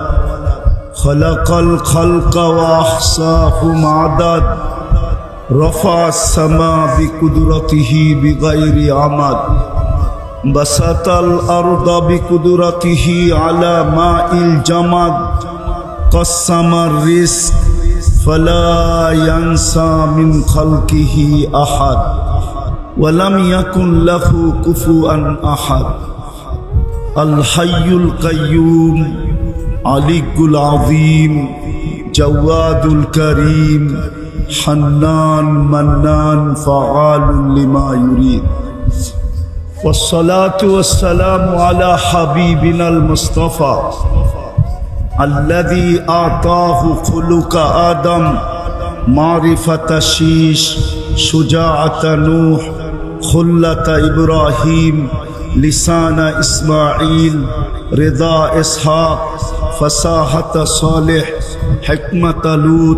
S1: خلق الخلق وأحصاهم عدد رفع السماء بقدرته بغير عمد بسط الأرض بقدرته على ماء الجمد قسم الرزق فلا ينسى من خلقه أحد ولم يكن له كفوا أحد الحي القيوم علي العظيم جواد الكريم حنان منان فعال لما يريد والصلاة والسلام على حبيبنا المصطفى الذي أعطاه خلق آدم معرفة شيش شجاعة نوح خلة إبراهيم لسان إسماعيل رضا إسحاق فصاحة صالح حكمة لوط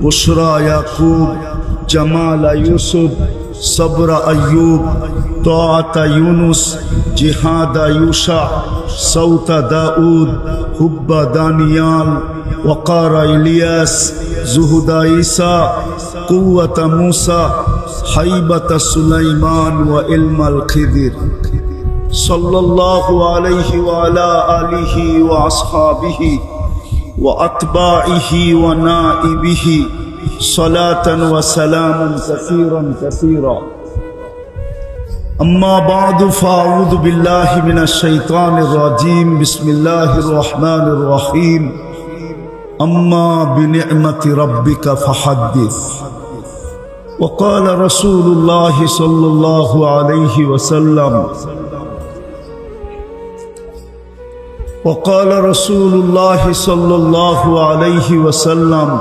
S1: بشرى يعقوب جمال يوسف صبر أيوب طاعة يونس جهاد يوشع صوت داود حب دانيال وقار إلياس زهد عيسى قوة موسى حيبة سليمان وعلم الخضر صلى الله عليه وعلى آله وأصحابه وأتباعه ونائبه صلاة وسلاما كثيرا كثيرا أما بعد فأعوذ بالله من الشيطان الرجيم بسم الله الرحمن الرحيم أما بنعمة ربك فحدث وقال رسول الله صلى الله عليه وسلم وقال رسول الله صلى الله عليه وسلم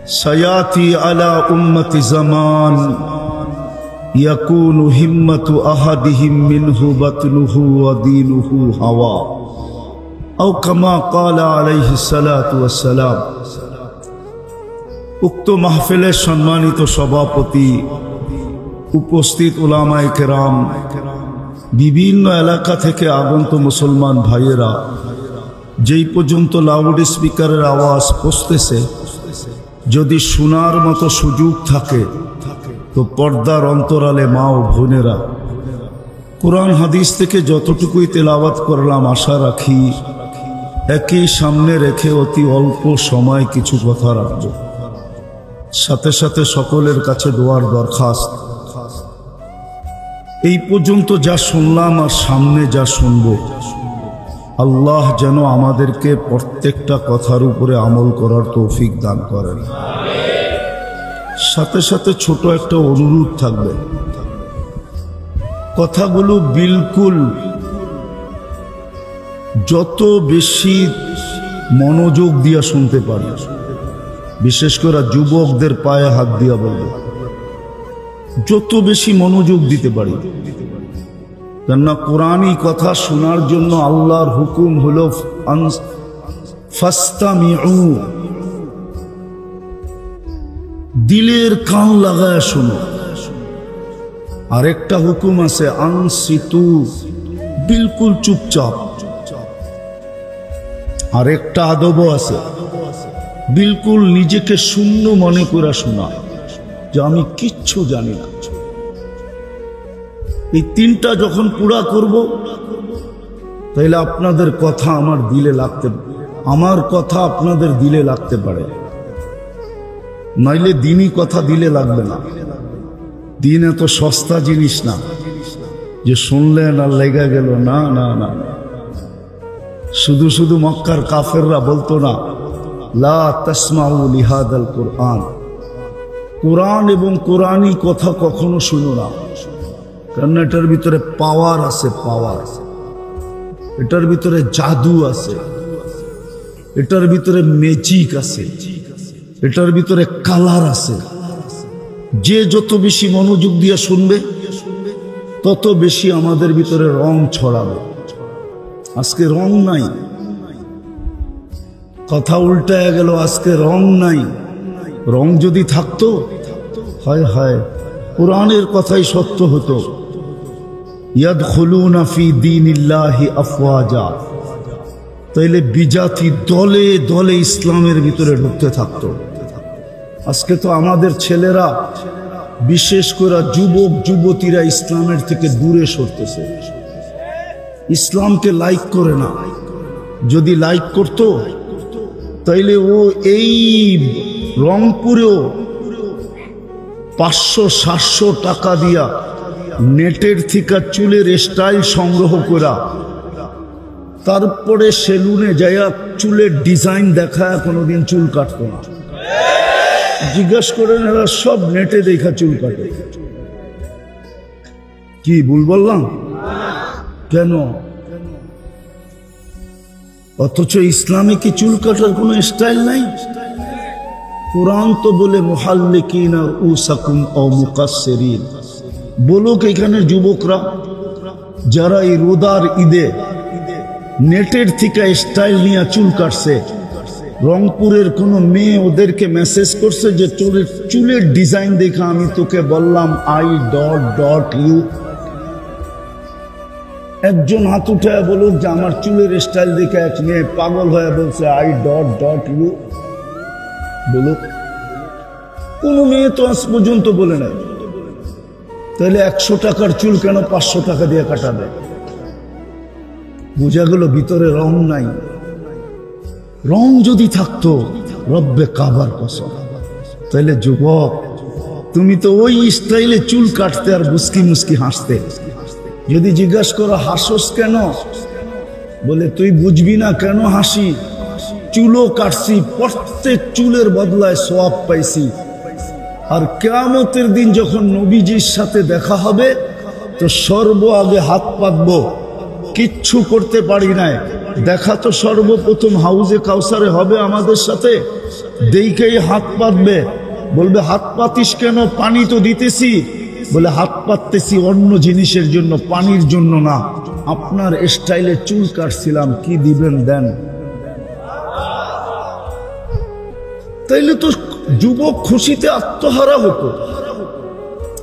S1: سيأتي على أمة زمان يكون همة أحدهم منه بطنه ودينه هوى أو كما قال عليه الصلاة والسلام উক্ত মাহফিলের সম্মানিত সভাপতি, উপস্থিত উলামায়ে কেরাম, বিভিন্ন এলাকা থেকে আগন্ত মুসলমান ভাইয়েরা যেই পর্যন্ত লাউড স্পিকারের আওয়াজ পৌঁছতেছে, যদি শোনার মতো সুযোগ থাকে তো পর্দার অন্তরালে মা ও বোনেরা কোরআন হাদিস থেকে যতটুকুই তেলাওয়াত করলাম আশা রাখি একই সামনে রেখে অতি অল্প সময় কিছু কথা রাখব। সাথে সাথে সকলের কাছে দোয়ার দরখাস্ত, এই পর্যন্ত যা শুনলাম আর সামনে যা শুনব, আল্লাহ যেন আমাদেরকে প্রত্যেকটা কথার উপরে আমল করার তৌফিক দান করেন। সাথে সাথে ছোট একটা অনুরোধ থাকবে, কথাগুলো বিলকুল যত বেশি মনোযোগ দিয়া শুনতে পারি, বিশেষ করে যুবকদের পায়ে হাত দিয়া বলব, যত বেশি মনোযোগ দিতে পারি। কেননা কোরআনী কথা শোনার জন্য আল্লাহর হুকুম হলো ফাস্তামিউ, দিলের কান লাগায় শোনো। আরেকটা হুকুম আছে আনসিতু, বিলকুল চুপচাপ। আরেকটা আদব আছে বিলকুল নিজেকে শূন্য মনে করে শোনা, যে আমি কিচ্ছু জানি না। এই তিনটা যখন পুরা করব, তাইলে আপনাদের কথা আমার দিলে লাগতে পারে, নইলে দিনই কথা দিলে লাগবে না। দিন এত সস্তা জিনিস না যে শুনলেন আর লেগে গেল। না না না, শুধু শুধু মক্কার কাফেররা বলতো না লা তাসমাউ লিহাদাল কুরআন, কোরআন এবং কোরআনী কথা কখনো শুনো না, কারণ এটার ভিতরে পাওয়ার আছে, পাওয়ার। এটার ভিতরে জাদু আছে, এটার ভিতরে ম্যাজিক আছে, এটার ভিতরে কালার আছে। যে যত বেশি মনোযোগ দিয়ে শুনবে তত বেশি আমাদের ভিতরে রং ছড়াবে। আজকে রং নাই, কথা উল্টায় গেল, আজকে রং নাই। রং যদি থাকতো, হায় হায়, কোরআনের কথাই সত্য হতো। ইয়াদখুলুনা ফি দীনিল্লাহি আফওয়াজা, তাইলে বিজাতি দলে দলে ইসলামের ভিতরে ঢুকতে থাকতো। আজকে তো আমাদের ছেলেরা, বিশেষ করে যুবক যুবতীরা ইসলামের থেকে দূরে সরতেছে, ইসলামকে লাইক করে না। যদি লাইক করত তাইলে ও এই রংপুরেও 500-700 টাকা দিয়া নেটের থেকে চুলের স্টাইল সংগ্রহ করা, তারপরে সেলুনে যাইয়া চুলের ডিজাইন দেখায় কোনোদিন চুল কাটতো না। জিজ্ঞাসা করেন, এরা সব নেটে দেখা চুল কাটে। কি ভুল বললাম? কেন? অথচ ইসলামে কি চুল কাটার কোনো স্টাইল নাই? কোরআন তো বলে মুহাল্লিকিনা রুসাকুম আও মুকাসসিরিন। বলুক এখানে যুবকরা যারা এই রোদার ঈদে নেটের থেকে স্টাইল নিয়ে চুল কাটছে, রংপুরের কোন মেয়ে ওদেরকে মেসেজ করছে যে চুলের ডিজাইন দেখা আমি তোকে বললাম I.U। একজন হাত উঠায় বলুক যে আমার চুলের স্টাইল দেখে এক মেয়ে পাগল হয়ে বলছে I.U। বলুক, কোন মেয়ে তো আজ পর্যন্ত বলে নাই। তাহলে 100 টাকার চুল কেন 500 টাকা দিয়ে কাটাবে? বোঝা গেল ভিতরে রং নাই। রং যদি থাকতো, রব্বে কাবার কসম, তাহলে যুবক তুমি তো ওই স্টাইলে চুল কাটতে আর মুস্কি মুস্কি হাসতে। যদি জিজ্ঞাসা করো হাসোস কেন, বলে তুই বুঝবি না কেন হাসি, চুলও কাটছি, প্রত্যেক চুলের বদলায় সওয়াব পাইছি। আর কিয়ামতের দিন যখন নবীজির সাথে দেখা হবে তো সর্ব আগে হাত পাতবো, কিচ্ছু করতে পারি নাই। দেখা তো সর্বপ্রথম হাউজে কাউসারে হবে আমাদের সাথে, দেখেই হাত পাতবে। বলবে হাত পাতিস কেন? পানি তো দিতেছি। বলে হাত পাততেছি অন্য জিনিসের জন্য, পানির জন্য না। আপনার স্টাইলে চুল কাটছিলাম, কি দিবেন দেন। তাইলে তো যুবক খুশিতে আত্মহারা হতো।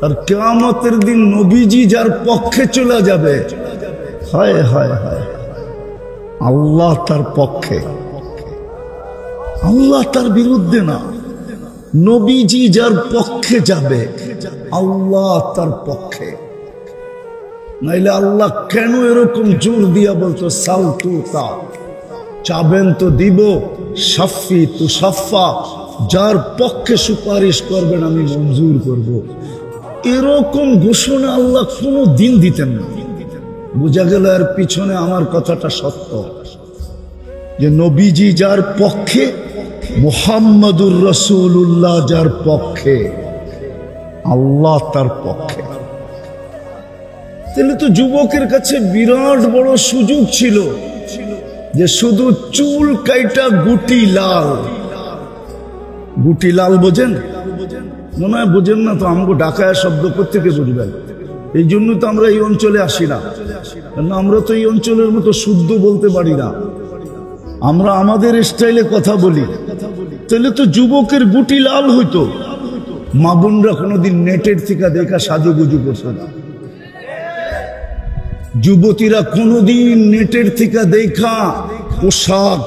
S1: আর কিয়ামতের দিন নবীজি যার পক্ষে চলে যাবে, হায় হায় হায়, আল্লাহ তার পক্ষে, আল্লাহ তার বিরুদ্ধে না। নবীজি যার পক্ষে যাবে, আল্লাহ তার পক্ষে। নাইলে আল্লাহ কেন এরকম জোর দিয়া বলতো সালতু তা, চাবেন তো দিব, সাফি তু সাফা, যার পক্ষে সুপারিশ করবেন আমি মঞ্জুর করব। এরকম ঘোষণা আল্লাহ কোনো দিন দিতেন না। বোঝা গেল এর পিছনে আমার কথাটা সত্য, যে নবীজি যার পক্ষে, মুহাম্মদুর রাসূলুল্লাহ যার পক্ষে, আল্লাহ তার পক্ষে। তাহলে তো যুবকের কাছে বিরাট বড় সুযোগ ছিল যে শুধু চুল কাইটা গুটি লাল। গুটি লাল বোঝেন? মনে হয় বোঝেন না তো, আমাকে ঢাকায় শব্দ প্রত্যেকে বুঝবেন। এই জন্য তো আমরা এই অঞ্চলে আসি না, কারণ আমরা তো এই অঞ্চলের মতো শুদ্ধ বলতে পারি না, আমরা আমাদের স্টাইলে কথা বলি। তাহলে তো যুবকের গুটি লাল হইতো। মা বোনরা কোনোদিন নেটের থেকে দেখা সাজুগুজু করতো না, যুবতীরা কোনোদিন নেটের থেকে দেখা পোশাক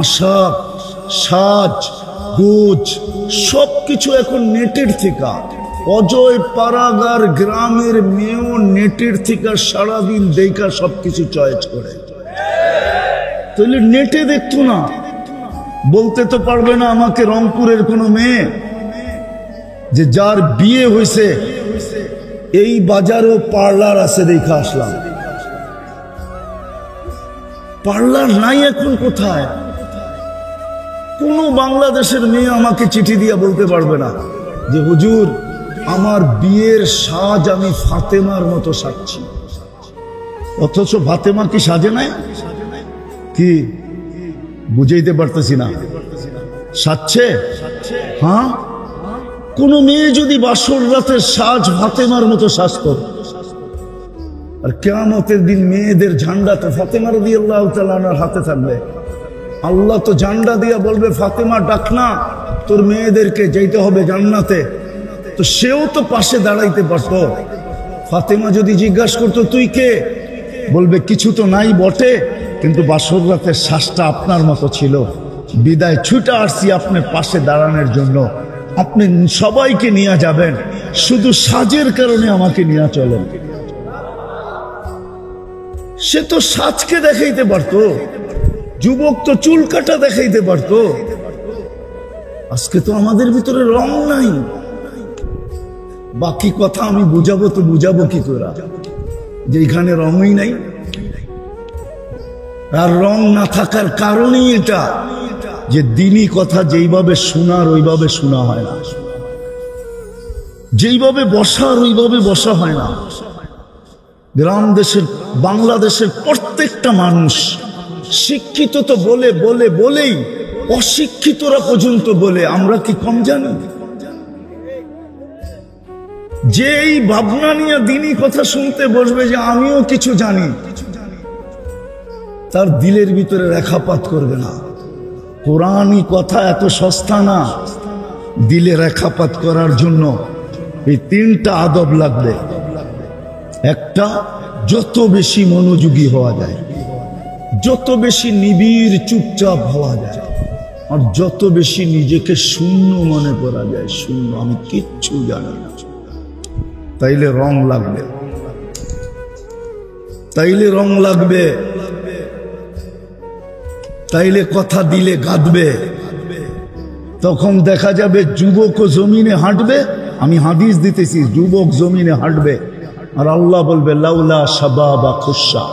S1: আশাক সাজ গোজ সবকিছু এখন নেটের থেকে। অজয় পাড়াগার গ্রামের মেয়েও নেটের থেকে সারাদিন দেখা সবকিছু চয়েস করে। তাহলে নেটে দেখতো না, বলতে তো পারবে না আমাকে রংপুরের কোনো মেয়ে যে যার বিয়ে হয়েছে এই বাজারেও পার্লার আছে দেখা আসলাম। পার্লার নাই এখন কোথায়? কোন বাংলাদেশের মেয়ে আমাকে চিঠি দিয়ে বলতে পারবে না যে হুজুর আমার বিয়ের সাজ আমি ফাতেমার মতো সাজছি। অথচ ফাতেমা কি সাজে নাই? কি বুঝাইতে পারতেছি না, সাজছে। হ্যাঁ, কোন মেয়ে যদি বাসর রাতের সাজ ফাতেমার মতো সাজত, আর কিয়ামতের দিন মেয়েদের ঝান্ডা তো ফাতেমা রাদিয়াল্লাহু তাআলা আনহার হাতে থাকবে। আল্লাহ তো ঝান্ডা দিয়া বলবে ফাতেমা ডাক না, তোর মেয়েদেরকে যেতে হবে জান্নাতে। তো সেও তো পাশে দাঁড়াইতে পারতো। ফাতেমা যদি জিজ্ঞাসা করতো তুই কে, বলবে কিছু তো নাই বটে, কিন্তু বাসর রাতের শ্বাসটা আপনার মতো ছিল, বিদায় ছুটে আসছি আপনার পাশে দাঁড়ানোর জন্য। আপনি সবাইকে নিয়ে যাবেন, শুধু সাজের কারণে আমাকে নিয়ে চলেন। সে তো সাজকে দেখাইতে পারতো, যুবক তো চুল কাটা দেখাইতে পারতো। আজকে তো আমাদের ভিতরে রং নাই। বাকি কথা আমি বুঝাবো তো বুঝাবো কি করে, যে এখানে রঙই নাই। আর রং না থাকার কারণেই এটা যে দিনই কথা যেইভাবে শোনার ওইভাবে শোনা হয় না, যেইভাবে বসার ওইভাবে বসা হয় না। গ্রাম দেশের বাংলাদেশের প্রত্যেকটা মানুষ শিক্ষিত তো বলে বলে বলেই অশিক্ষিতরা পর্যন্ত বলে আমরা কি কম জানি? যে এই ভাবনা নিয়ে দিনই কথা শুনতে বসবে যে আমিও কিছু জানি, তার দিলের ভিতরে রেখাপাত করবে না। কোরআনি কথা এত সস্তা না, দিলে রেখাপাত করার জন্য এই তিনটা আদব লাগবে। একটা, যত বেশি মনোযোগী হওয়া যায়, যত বেশি নিবিড় চুপচাপ হওয়া যায়, আর যত বেশি নিজেকে শূন্য মনে করা যায়, শূন্য, আমি কিচ্ছু জানি না, তাইলে রং লাগবে, তাইলে রং লাগবে, তাইলে কথা দিলে গাঁদবে। তখন দেখা যাবে যুবকও জমিনে হাঁটবে। আমি হাদিস দিতেছি, যুবক জমিনে হাঁটবে আর আল্লাহ বলবে লাউলা শাবাবা খুশা,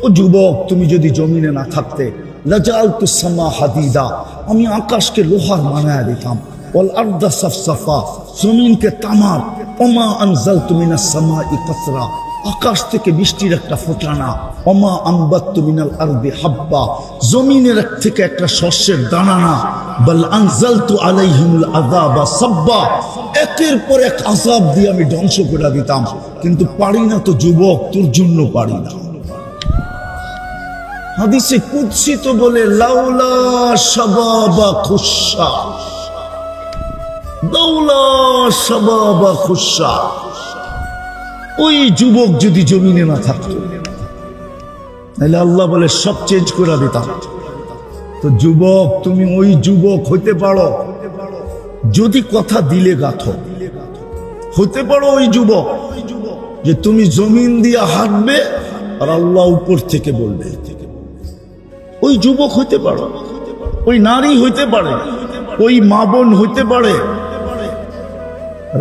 S1: ও যুবক তুমি যদি জমিনে না থাকতে, লাজালতু সামা হাদিদা, আমি আকাশকে লোহার বানায় দিতাম, ওয়াল আরদা সাফসাফা, জমিনকে তামার, ওমা আনজালতু মিনাস সামাই কাতরা, আকাশ থেকে বৃষ্টির একটা ফোঁটা না, ওমা আনবাততু মিনাল আরদি হাব্বা, জমিনের থেকে একটা শস্যের দানা না, বাল আনজালতু আলাইহিমুল আযাবা সাব্বা, একের পর এক আযাব দিয়ে আমি ধ্বংস করে দিতাম। কিন্তু পারি না তো যুবক, তোর জন্য পারি না। হাদিসে কুদসি তো বলে লাউলা শাবাবা খুশা, দৌলা শাবাবা খুশা। ওই যুবক যদি জমিনে না থাকতো, তাহলে আল্লাহ বলে সব চেঞ্জ করে দিতাম। তো যুবক, তুমি ওই যুবক হইতে পারো যদি কথা দিলে গাথো। হতে পারো ওই যুবক যে তুমি জমিন দিয়ে হাঁটবে আর আল্লাহ উপর থেকে বলবে। ওই যুবক হইতে পারো, ওই নারী হইতে পারে, ওই মা বোন হইতে পারে।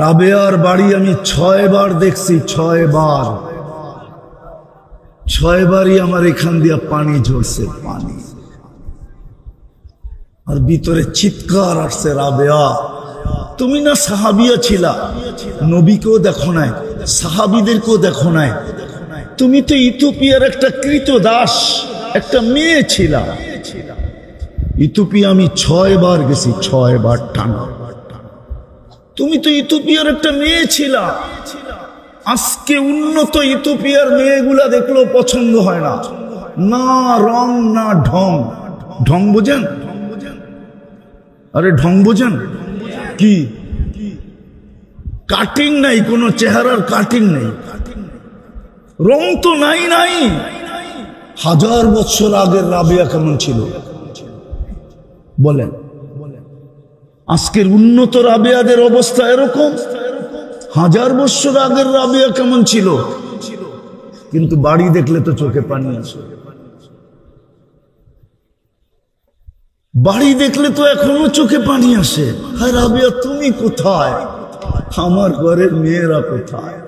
S1: রাবেয়ার বাড়ি আমি 6 বার দেখছি, 6 বার। 6 বারই আমার এখান দিয়া পানি ঝরছে, পানি। আর ভিতরে চিৎকার আসছে, রাবেয়া তুমি না সাহাবিয়া ছিলা, নবীকেও দেখো নাই, সাহাবিদেরকেও দেখো নাই, তুমি তো ইথিওপিয়ার একটা কৃতদাস, একটা মেয়ে ছিলা। ইথিওপিয়া আমি 6 বার গেছি, 6 বার টানা। তুমি তো ইথিওপিয়ার একটা মেয়ে ছিলা। আজকে উন্নত ইথিওপিয়ার মেয়েগুলা দেখলেও পছন্দ হয় না, না রং না ঢং। ঢং বোঝেন? আরে ঢং বোঝেন কি? কাটিং নাই, কোনো চেহারার কাটিং নেই, রং তো নাই নাই। 1000 বছর আগের রাবেয়া কেমন ছিল বলেন? আজকের উন্নত রাবেয়াদের অবস্থা এরকম। 1000 বছর আগের রাবেয়া কেমন ছিল? কিন্তু বাড়ি দেখলে তো চোখে পানি আসে, বাড়ি দেখলে তো এখনো চোখে পানি আসে। হায় রাবেয়া তুমি কোথায়? আমার ঘরের মেয়েরা কোথায়?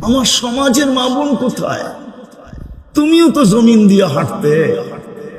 S1: আমার সমাজের মা বোন কোথায়? তুমিও তো জমিন দিয়ে হাঁটতে।